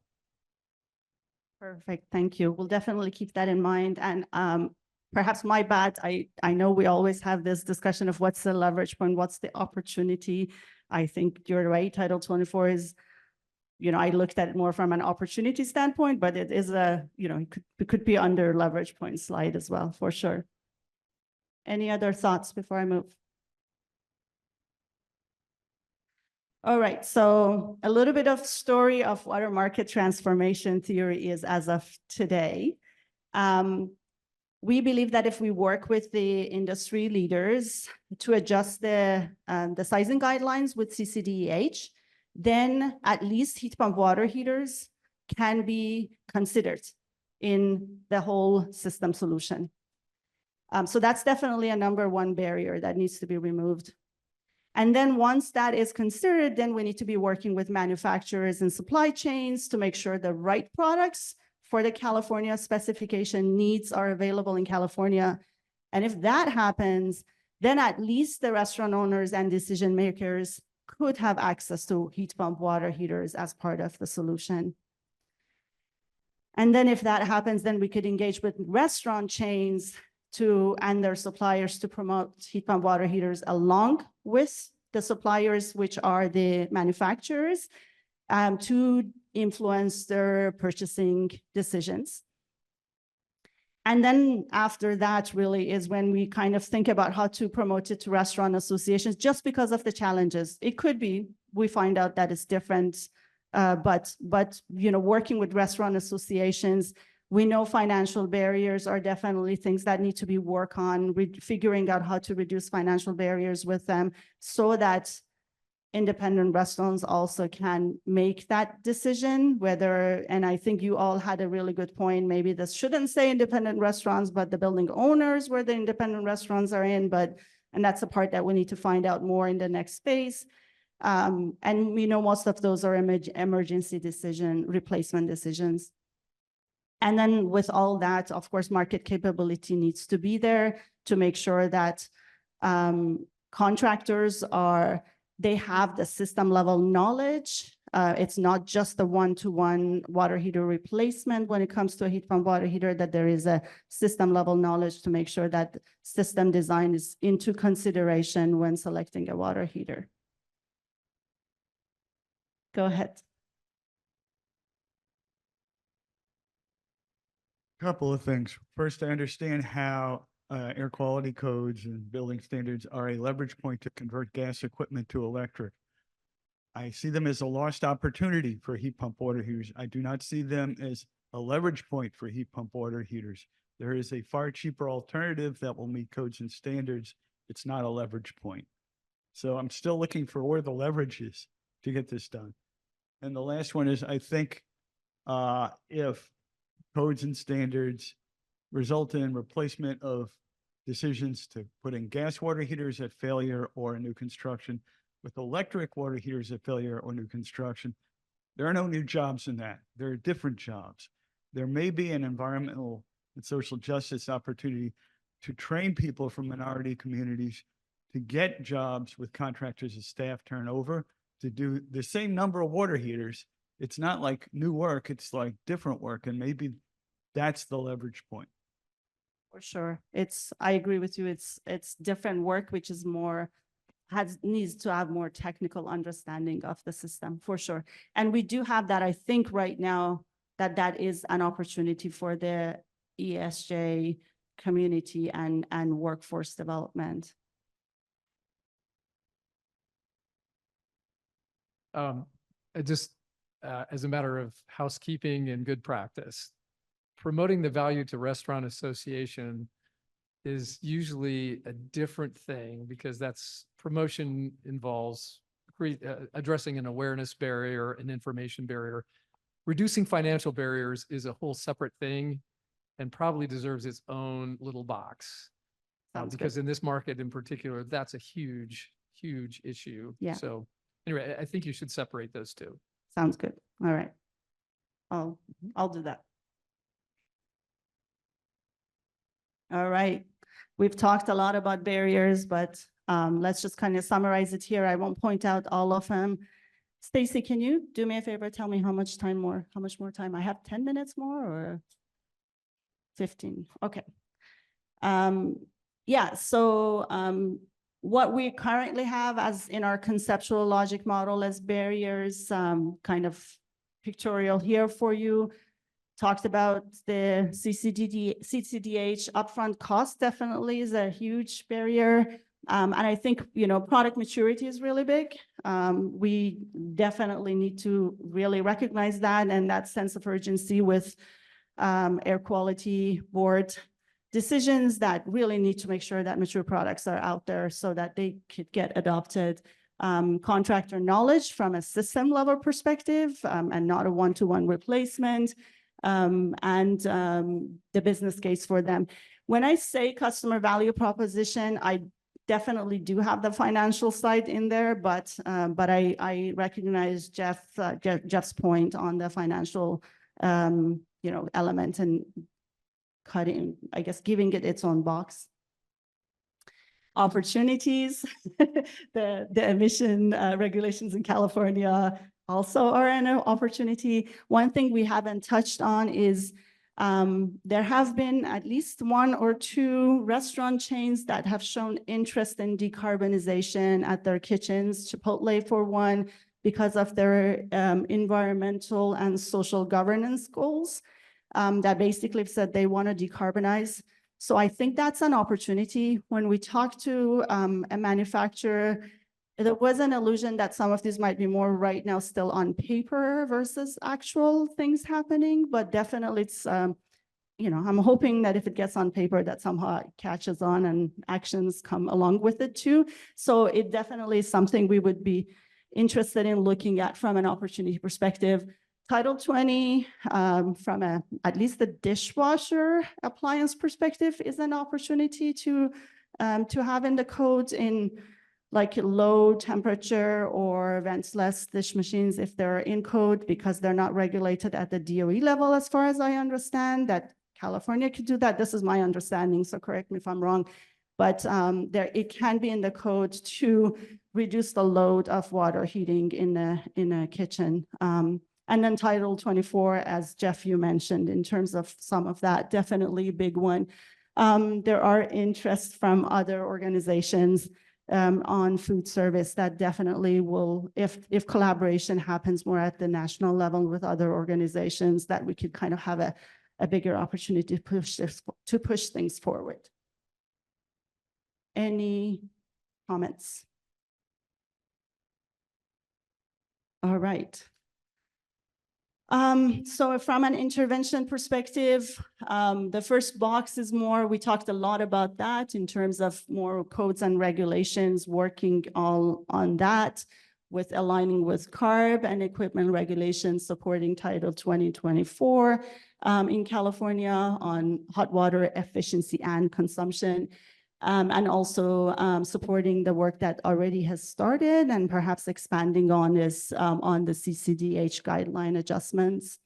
Perfect. Thank you. We'll definitely keep that in mind. And perhaps my bad, I know we always have this discussion of what's the leverage point, what's the opportunity. I think you're right. Title 24 is, I looked at it more from an opportunity standpoint, but it is it could be under leverage point slide as well, for sure. Any other thoughts before I move? All right, so a little bit of story of what our market transformation theory is as of today. We believe that if we work with the industry leaders to adjust the sizing guidelines with CCDEH, then at least heat pump water heaters can be considered in the whole system solution. So that's definitely a number one barrier that needs to be removed. And then once that is considered, then we need to be working with manufacturers and supply chains to make sure the right products for the California specification needs are available in California. And if that happens, then at least the restaurant owners and decision makers could have access to heat pump water heaters as part of the solution. And then if that happens, then we could engage with restaurant chains and their suppliers to promote heat pump water heaters along with the suppliers, which are the manufacturers, to influence their purchasing decisions. And then after that really is when we kind of think about how to promote it to restaurant associations, just because of the challenges. It could be, we find out that it's different, but working with restaurant associations, we know financial barriers are definitely things that need to be worked on, figuring out how to reduce financial barriers with them so that independent restaurants also can make that decision and I think you all had a really good point. Maybe this shouldn't say independent restaurants, but the building owners where the independent restaurants are in, and that's the part that we need to find out more in the next phase. And we know most of those are emergency replacement decisions. And then with all that, of course, market capability needs to be there to make sure that Contractors they have the system level knowledge. It's not just the one-to-one water heater replacement when it comes to a heat pump water heater, that there is a system level knowledge to make sure that system design is into consideration when selecting a water heater. Go ahead. Couple of things. First, I understand how air quality codes and building standards are a leverage point to convert gas equipment to electric. I see them as a lost opportunity for heat pump water heaters. I do not see them as a leverage point for heat pump water heaters. There is a far cheaper alternative that will meet codes and standards. It's not a leverage point. So I'm still looking for where the leverage is to get this done. And the last one is, I think if codes and standards result in replacement of decisions to put in gas water heaters at failure or new construction with electric water heaters at failure or new construction, there are no new jobs in that. There are different jobs. There may be an environmental and social justice opportunity to train people from minority communities to get jobs with contractors as staff turnover to do the same number of water heaters. It's not like new work, it's like different work, and maybe that's the leverage point. For sure. I agree with you. It's different work, which is needs to have more technical understanding of the system, for sure. And we do have that, I think right now, that is an opportunity for the ESJ community and workforce development. Just as a matter of housekeeping and good practice, promoting the value to restaurant association is usually a different thing, because promotion involves addressing an awareness barrier, an information barrier. Reducing financial barriers is a whole separate thing and probably deserves its own little box. Because in this market in particular, that's a huge, huge issue. Yeah. So anyway, I think you should separate those two. Sounds good. All right. I'll do that. All right. We've talked a lot about barriers, but let's just kind of summarize it here. I won't point out all of them. Stacy, can you do me a favor? Tell me how much more time? I have 10 minutes more or 15? Okay. Yeah, so what we currently have as in our conceptual logic model as barriers, kind of pictorial here for you. Talked about the CCDH upfront cost definitely is a huge barrier. And I think, product maturity is really big. We definitely need to really recognize that and that sense of urgency with air quality board decisions that really need to make sure that mature products are out there so that they could get adopted. Contractor knowledge from a system level perspective and not a one-to-one replacement. And the business case for them. When I say customer value proposition, I definitely do have the financial side in there, but I recognize Jeff's point on the financial element and cutting, I guess, giving it its own box. Opportunities, the emission regulations in California also are an opportunity. One thing we haven't touched on is there have been at least 1 or 2 restaurant chains that have shown interest in decarbonization at their kitchens, Chipotle for one, because of their environmental and social governance goals that basically said they want to decarbonize. So I think that's an opportunity. When we talk to a manufacturer, there was an illusion that some of these might be more right now still on paper versus actual things happening, but definitely it's, I'm hoping that if it gets on paper that somehow it catches on and actions come along with it too. So it definitely is something we would be interested in looking at from an opportunity perspective. Title 20, from at least the dishwasher appliance perspective, is an opportunity to have in the codes in like low temperature or ventless dish machines if they're in code, because they're not regulated at the DOE level, as far as I understand, that California could do that. This is my understanding, so correct me if I'm wrong. but there it can be in the code to reduce the load of water heating in a kitchen. And then Title 24, as Jeff, you mentioned, in terms of some of that, definitely a big one. There are interests from other organizations on food service that definitely will, if collaboration happens more at the national level with other organizations, that we could kind of have a bigger opportunity to push things forward. Any comments? All right. So from an intervention perspective, the first box is more, we talked a lot about that in terms of more codes and regulations, working all on that with aligning with CARB and equipment regulations supporting Title 2024 in California on hot water efficiency and consumption. And also supporting the work that already has started and perhaps expanding on this on the CCDH guideline adjustments.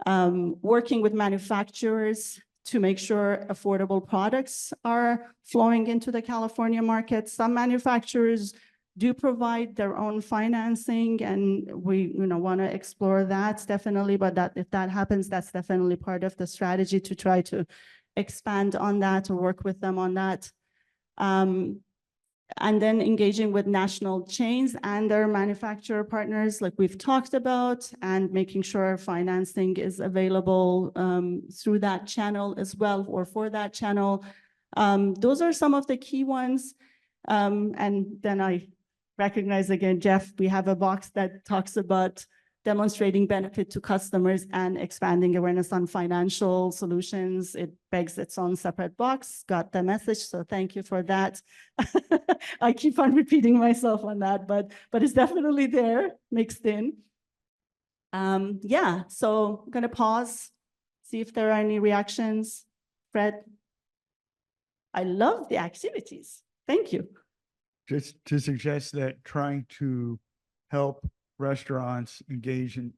Working with manufacturers to make sure affordable products are flowing into the California market. Some manufacturers do provide their own financing, and we want to explore that definitely, but if that happens, that's definitely part of the strategy to try to expand on that or work with them on that. And then engaging with national chains and their manufacturer partners, like we've talked about, and making sure financing is available through that channel as well, or for that channel. Those are some of the key ones. And then I recognize again, Jeff, we have a box that talks about demonstrating benefit to customers and expanding awareness on financial solutions. It begs its own separate box. Got the message, so thank you for that. I keep on repeating myself on that, but it's definitely there, mixed in. Yeah, so I'm gonna pause, see if there are any reactions. Fred? I love the activities. Thank you. Just to suggest that trying to help restaurants engage in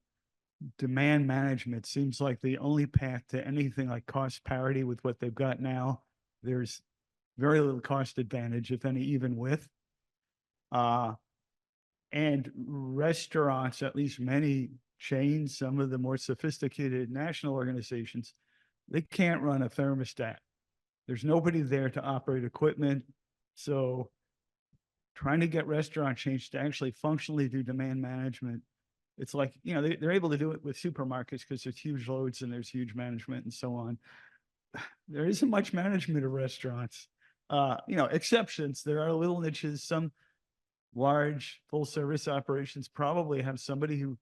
demand management seems like the only path to anything like cost parity with what they've got now. There's very little cost advantage, if any, even with. And restaurants, at least many chains, some of the more sophisticated national organizations, they can't run a thermostat. There's nobody there to operate equipment. So trying to get restaurant chains to actually functionally do demand management, it's like, they're able to do it with supermarkets because there's huge loads and there's huge management and so on. There isn't much management of restaurants. Exceptions. There are little niches. Some large full service operations probably have somebody who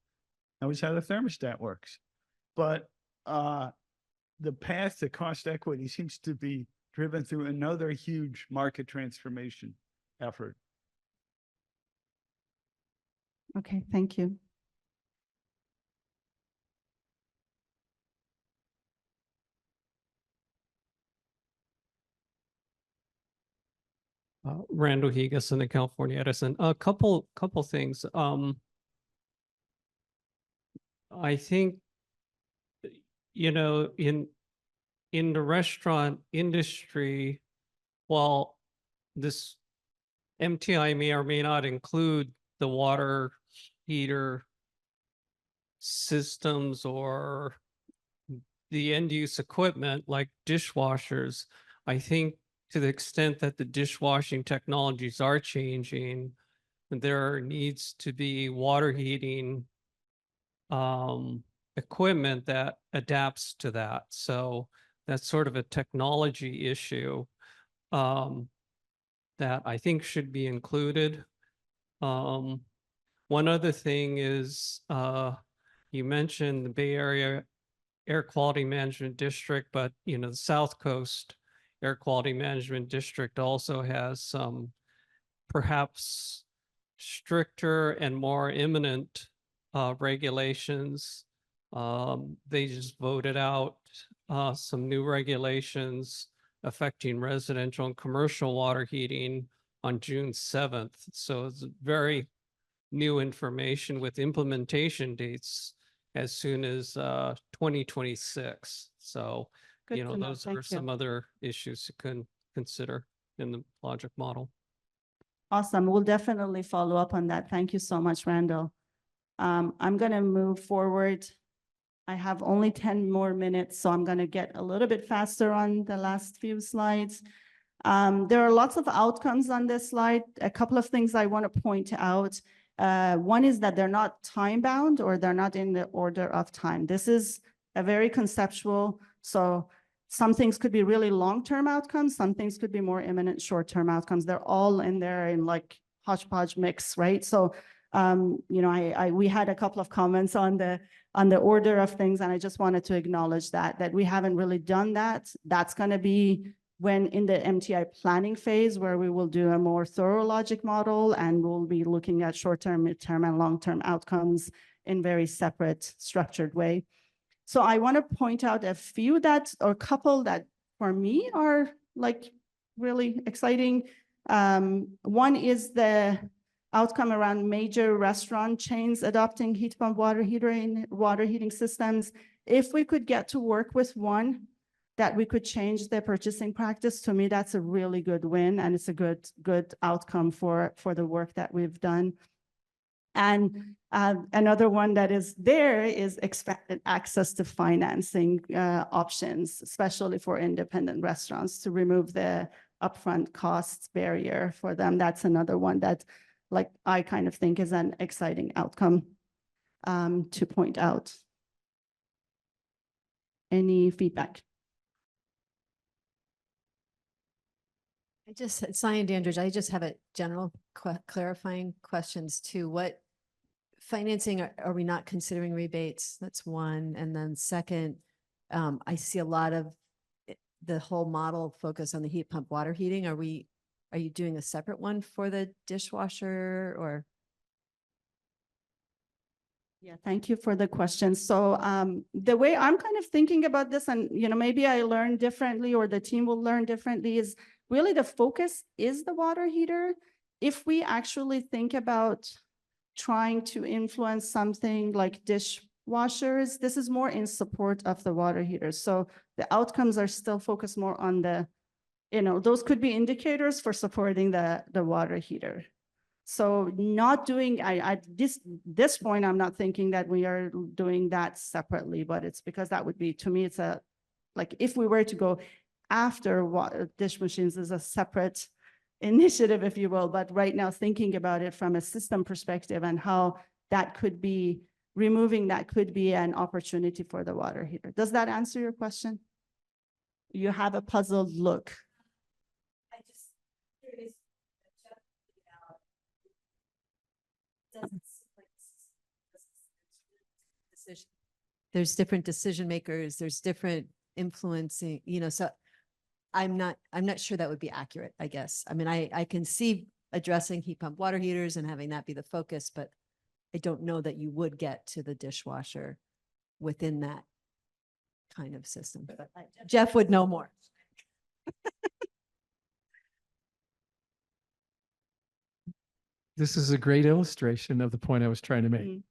knows how the thermostat works. But the path to cost equity seems to be driven through another huge market transformation effort. Okay, thank you. Randall Higas in the California Edison. A couple things. I think, in the restaurant industry, while this MTI may or may not include the water heater systems or the end use equipment like dishwashers, I think to the extent that the dishwashing technologies are changing, there needs to be water heating equipment that adapts to that. So that's sort of a technology issue that I think should be included. One other thing is you mentioned the Bay Area Air Quality Management District, but the South Coast Air Quality Management District also has some perhaps stricter and more imminent regulations. They just voted out some new regulations affecting residential and commercial water heating on June 7th. So it's very new information with implementation dates as soon as 2026. So, Good to know. those Thank are you. some other issues you can consider. in the logic model. Awesome. We'll definitely follow up on that. Thank you so much, Randall. I'm going to move forward. I have only 10 more minutes, so I'm going to get a little bit faster on the last few slides. There are lots of outcomes on this slide. A couple of things I want to point out. One is that they're not time bound or they're not in the order of time. This is a very conceptual, so some things could be really long-term outcomes, some things could be more imminent short-term outcomes. They're all in there in like hodgepodge mix, right? So, you know, we had a couple of comments on the order of things, and I just wanted to acknowledge that we haven't really done that. That's going to be when in the MTI planning phase, where we will do a more thorough logic model, and we'll be looking at short-term, mid-term, and long-term outcomes in very separate, structured way. So I want to point out a few or a couple that for me are like really exciting. One is the outcome around major restaurant chains adopting heat pump water heater in water heating systems. If we could get to work with one that we could change their purchasing practice, to me, that's a really good win, and it's a good outcome for the work that we've done. And another one that is there is expanded access to financing options, especially for independent restaurants, to remove the upfront costs barrier for them. That's another one that, like, I kind of think is an exciting outcome to point out. Any feedback? Cyan Dandridge, I just have a general clarifying questions too. What financing are we not considering rebates? That's one. And then second, I see a lot of the whole model focus on the heat pump water heating. Are you doing a separate one for the dishwasher or? Yeah, thank you for the question. So the way I'm kind of thinking about this, and you know, maybe I learn differently or the team will learn differently, is really the focus is the water heater. If we actually think about trying to influence something like dishwashers, this is more in support of the water heaters. So the outcomes are still focused more on the, you know, those could be indicators for supporting the water heater. So not doing, at this point, I'm not thinking that we are doing that separately, but it's because that would be, to me, it's a, like, if we were to go after dish machines is a separate initiative, if you will, but right now thinking about it from a system perspective and how that could be, removing that could be an opportunity for the water heater. Does that answer your question? You have a puzzled look. I just curious. There's different decision makers, there's different influencing, you know, so I'm not sure that would be accurate, I guess. I mean, I can see addressing heat pump water heaters and having that be the focus, but I don't know that you would get to the dishwasher within that kind of system. But Jeff would know more. This is a great illustration of the point I was trying to make.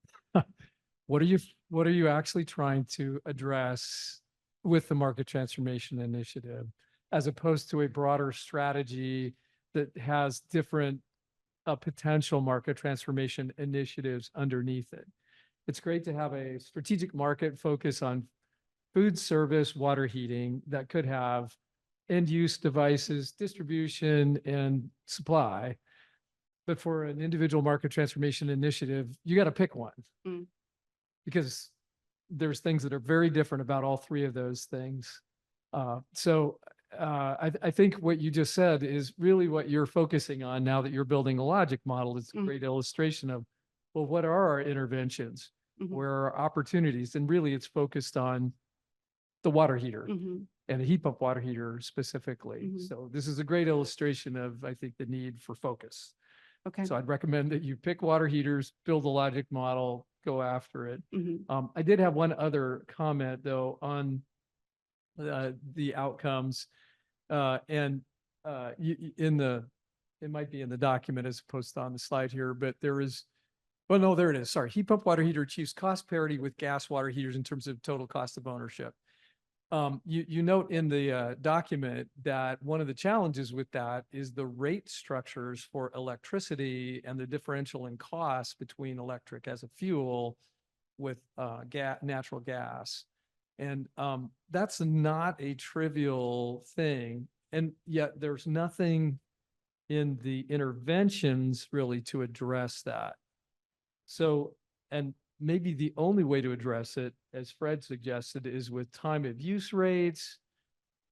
What are you actually trying to address with the market transformation initiative, as opposed to a broader strategy that has different potential market transformation initiatives underneath it? It's great to have a strategic market focus on food service, water heating that could have end use devices, distribution, and supply. But for an individual market transformation initiative, you got to pick one because there's things that are very different about all three of those things. I think what you just said is really what you're focusing on now that you're building a logic model. It's a great illustration of, well, what are our interventions? Where are our opportunities? And really it's focused on the water heater and a heat pump water heater specifically. So this is a great illustration of, I think, the need for focus. Okay. So I'd recommend that you pick water heaters, build a logic model, go after it. I did have one other comment though on the outcomes, it might be in the document as opposed to on the slide here, but there is, well, no, there it is. Sorry. Heat pump water heater achieves cost parity with gas water heaters in terms of total cost of ownership. You note in the document that one of the challenges with that is the rate structures for electricity and the differential in cost between electric as a fuel with natural gas. And that's not a trivial thing. And yet there's nothing in the interventions really to address that. So, and maybe the only way to address it, as Fred suggested, is with time of use rates,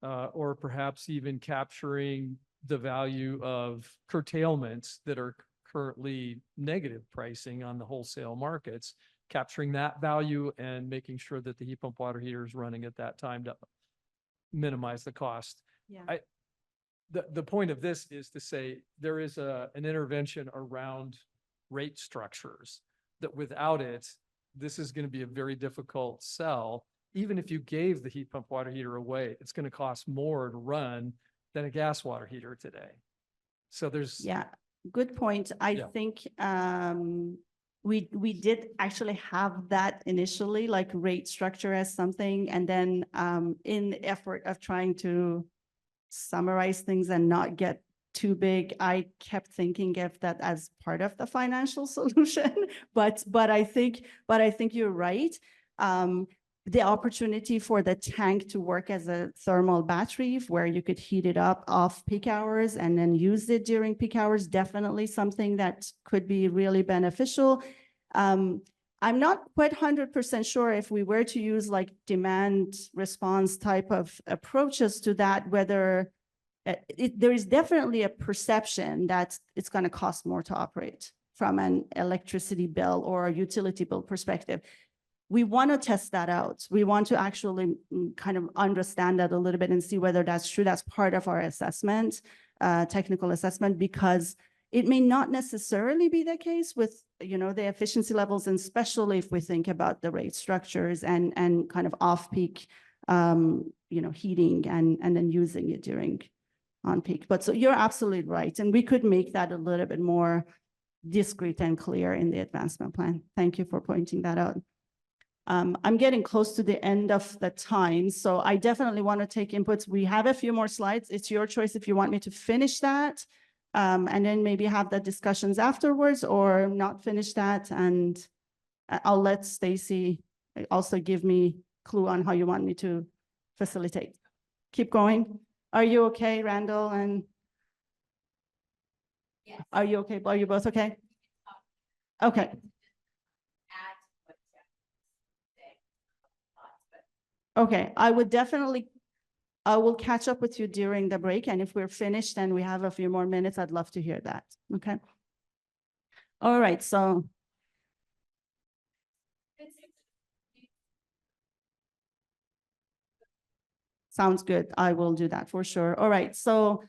or perhaps even capturing the value of curtailments that are currently negative pricing on the wholesale markets, capturing that value and making sure that the heat pump water heater is running at that time to minimize the cost. Yeah. The point of this is to say there is an intervention around rate structures that without it, this is going to be a very difficult sell. Even if you gave the heat pump water heater away, it's going to cost more to run than a gas water heater today. So there's, Yeah, good point. I Yeah. think we did actually have that initially, like rate structure as something, and then in the effort of trying to summarize things and not get too big, I kept thinking of that as part of the financial solution. But I think you're right. The opportunity for the tank to work as a thermal battery where you could heat it up off peak hours and then use it during peak hours, definitely something that could be really beneficial. I'm not quite 100% sure if we were to use like demand response type of approaches to that, whether there is definitely a perception that it's going to cost more to operate from an electricity bill or a utility bill perspective. We want to test that out. We want to actually kind of understand that a little bit and see whether that's true. That's part of our assessment, technical assessment, because it may not necessarily be the case with, the efficiency levels, and especially if we think about the rate structures and kind of off-peak, heating and then using it during on-peak. But so you're absolutely right. And we could make that a little bit more discrete and clear in the advancement plan. Thank you for pointing that out. I'm getting close to the end of the time, so I definitely want to take inputs. We have a few more slides. It's your choice if you want me to finish that, and then maybe have the discussions afterwards, or not finish that. And I'll let Stacy also give me clue on how you want me to facilitate. Keep going. Are you okay, Randall? And Yes. Are you okay? Are you both okay? Okay. Okay, I will catch up with you during the break, and if we're finished and we have a few more minutes, I'd love to hear that. Okay. All right, so. Sounds good. I will do that for sure. All right, so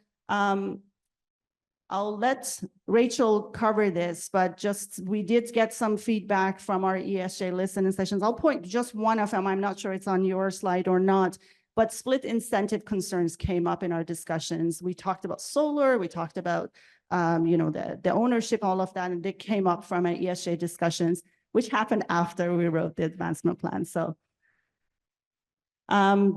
I'll let Rachel cover this, but we did get some feedback from our ESJ listening sessions. I'll point just one of them. I'm not sure it's on your slide or not, but split incentive concerns came up in our discussions. We talked about solar, we talked about the ownership, all of that, and it came up from our ESJ discussions, which happened after we wrote the advancement plan. So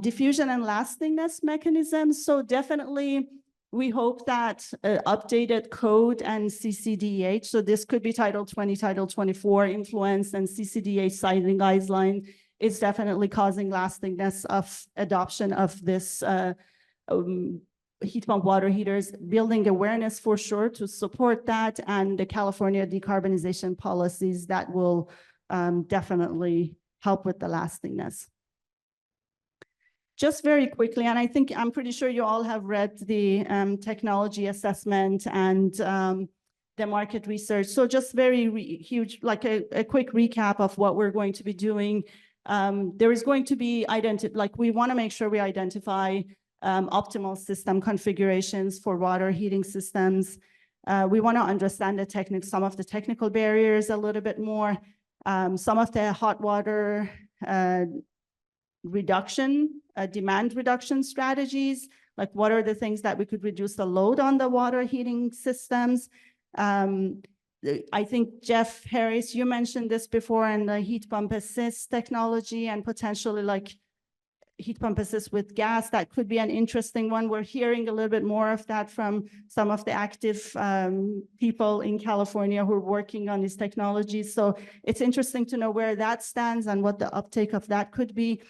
diffusion and lastingness mechanisms. So definitely, we hope that updated code and CCDH, so this could be Title 20, Title 24 influence, and CCDH siting guideline is definitely causing lastingness of adoption of this heat pump water heaters, building awareness for sure to support that, and the California decarbonization policies that will definitely help with the lastingness. Just very quickly, and I'm pretty sure you all have read the technology assessment and the market research. So just very huge, like a quick recap of what we're going to be doing. There is going to be we want to make sure we identify optimal system configurations for water heating systems. We want to understand some of the technical barriers a little bit more. Some of the hot water demand reduction strategies, like what are the things that we could reduce the load on the water heating systems. I think Jeff Harris, you mentioned this before, and the heat pump assist technology, and potentially like heat pump assist with gas, that could be an interesting one. We're hearing a little bit more of that from some of the active people in California who are working on these technologies. So it's interesting to know where that stands and what the uptake of that could be.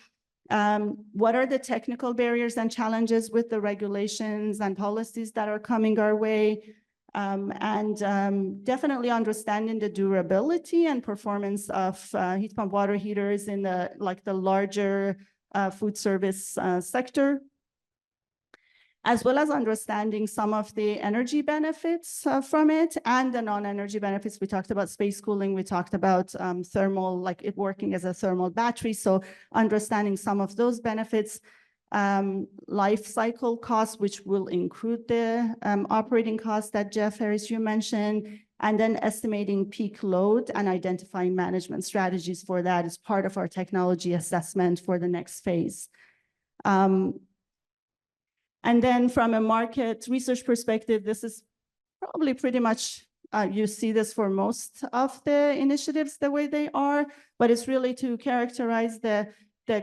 What are the technical barriers and challenges with the regulations and policies that are coming our way? Definitely understanding the durability and performance of heat pump water heaters in the larger food service sector, as well as understanding some of the energy benefits from it and the non-energy benefits. We talked about space cooling. We talked about thermal, like it working as a thermal battery. So understanding some of those benefits, life cycle costs, which will include the operating costs that Jeff Harris, you mentioned, and then estimating peak load and identifying management strategies for that as part of our technology assessment for the next phase. And then from a market research perspective, this is probably pretty much, you see this for most of the initiatives the way they are, but it's really to characterize the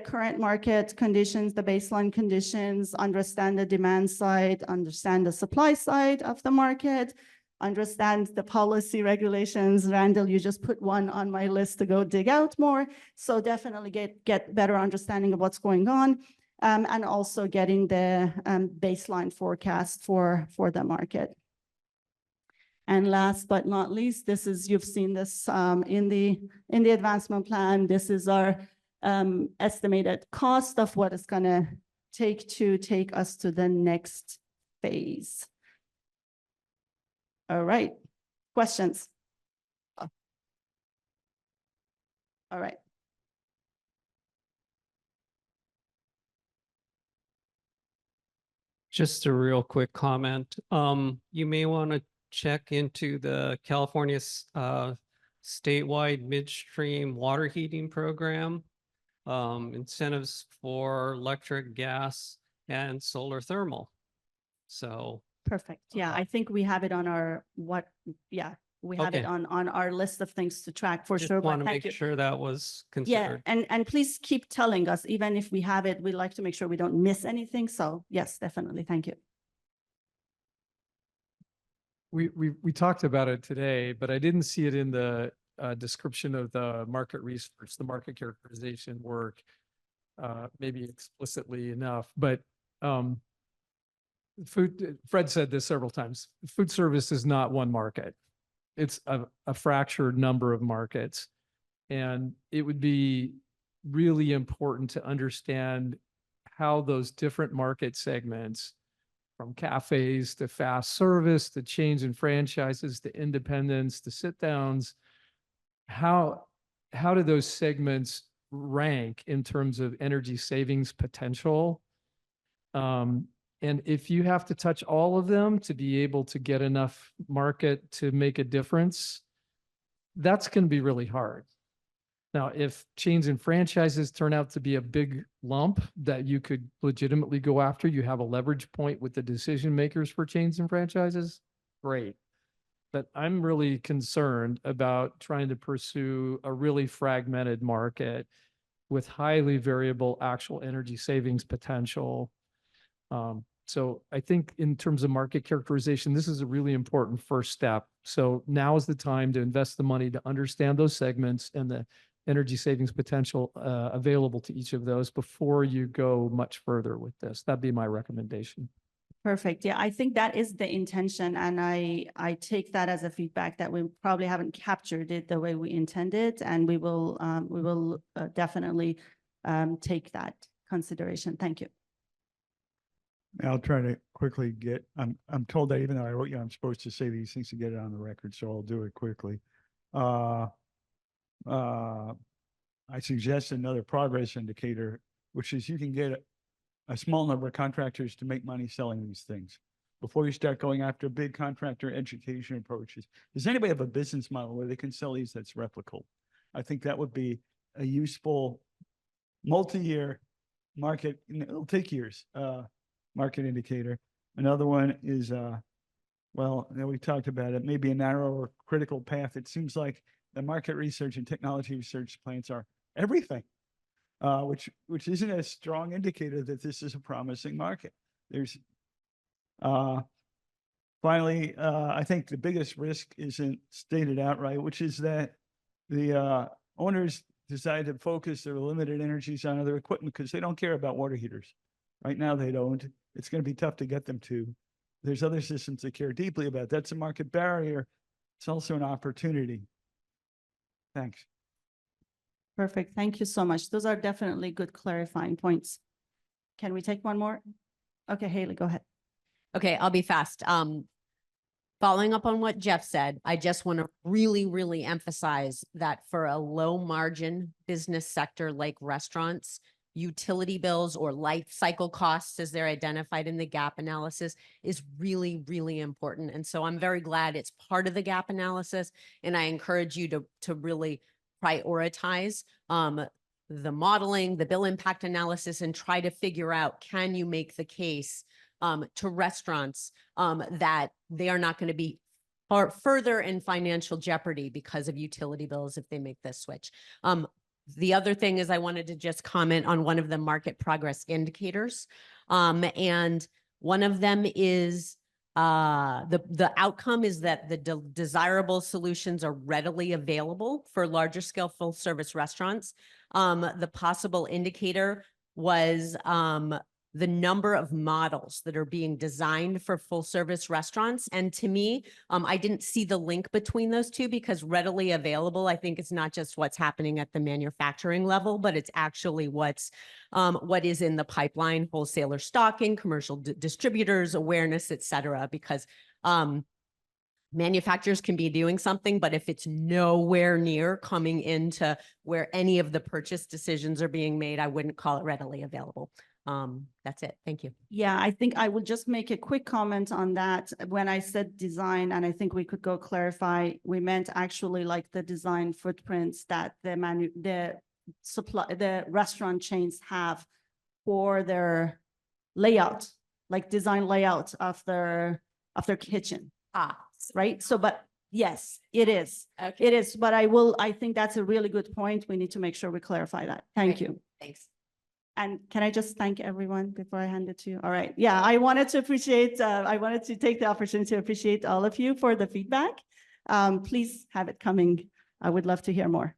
current market conditions, the baseline conditions, understand the demand side, understand the supply side of the market, understand the policy regulations. Randall, you just put one on my list to go dig out more. So definitely get better understanding of what's going on. And also getting the baseline forecast for the market. And last but not least, this is, you've seen this in the advancement plan. This is our estimated cost of what it's going to take us to the next phase. All right, questions? All right. Just a real quick comment. You may want to check into the California statewide midstream water heating program, incentives for electric, gas, and solar thermal. So Perfect. Yeah, I think we have it on our we have it Okay. on our list of things to track for just sure. but want to thank make you. sure that was Yeah, considered. and please keep telling us, even if we have it, we like to make sure we don't miss anything. So yes, definitely. Thank you. We talked about it today, but I didn't see it in the description of the market research, the market characterization work, maybe explicitly enough. But Fred said this several times. Food service is not one market. It's a fractured number of markets. And it would be really important to understand how those different market segments, from cafes to fast service, to chains and franchises, to independents, to sit downs, how do those segments rank in terms of energy savings potential? And if you have to touch all of them to be able to get enough market to make a difference, that's going to be really hard. Now, if chains and franchises turn out to be a big lump that you could legitimately go after, you have a leverage point with the decision makers for chains and franchises, great. But I'm really concerned about trying to pursue a really fragmented market with highly variable actual energy savings potential. So I think in terms of market characterization, this is a really important first step. So now is the time to invest the money to understand those segments and the energy savings potential available to each of those before you go much further with this. That'd be my recommendation. Perfect. Yeah, I think that is the intention. And I take that as a feedback that we probably haven't captured it the way we intended. And we will definitely take that consideration. Thank you. I'll try to quickly get, I'm told that even though I wrote you, I'm supposed to say these things to get it on the record, so I'll do it quickly. I suggest another progress indicator, which is you can get a small number of contractors to make money selling these things before you start going after big contractor education approaches. Does anybody have a business model where they can sell these that's replicable? I think that would be a useful multi-year market, it'll take years, market indicator. Another one is, well, we talked about it, maybe a narrower critical path. It seems like the market research and technology research plans are everything. which isn't a strong indicator that this is a promising market. There's, finally, I think the biggest risk isn't stated outright, which is that the owners decide to focus their limited energies on other equipment because they don't care about water heaters. Right now, they don't. It's going to be tough to get them to. There's other systems they care deeply about. That's a market barrier. It's also an opportunity. Thanks. Perfect. Thank you so much. Those are definitely good clarifying points. Can we take one more? Okay, Haley, go ahead. Okay, I'll be fast. Following up on what Jeff said, I just want to really, really emphasize that for a low margin business sector like restaurants, utility bills or life cycle costs, as they're identified in the gap analysis, is really, really important. And so I'm very glad it's part of the gap analysis. And I encourage you to really prioritize the modeling, the bill impact analysis, and try to figure out, can you make the case to restaurants that they are not going to be further in financial jeopardy because of utility bills if they make this switch. The other thing is I wanted to just comment on one of the market progress indicators. And one of them is the outcome is that the desirable solutions are readily available for larger scale full service restaurants. The possible indicator was the number of models that are being designed for full service restaurants. And to me, I didn't see the link between those two because readily available, I think it's not just what's happening at the manufacturing level, but it's actually what is in the pipeline, wholesaler stocking, commercial distributors, awareness, et cetera, because manufacturers can be doing something, but if it's nowhere near coming into where any of the purchase decisions are being made, I wouldn't call it readily available. That's it. Thank you. Yeah, I think I would just make a quick comment on that. When I said design, and I think we could go clarify, we meant actually like the design footprints that the restaurant chains have for their layout, like design layout of their kitchen. Right. So, but yes, it is. Okay. It is. But I think that's a really good point. We need to make sure we clarify that. Thank you. Thanks. And can I just thank everyone before I hand it to you? All right. Yeah, I wanted to take the opportunity to appreciate all of you for the feedback. Please have it coming. I would love to hear more.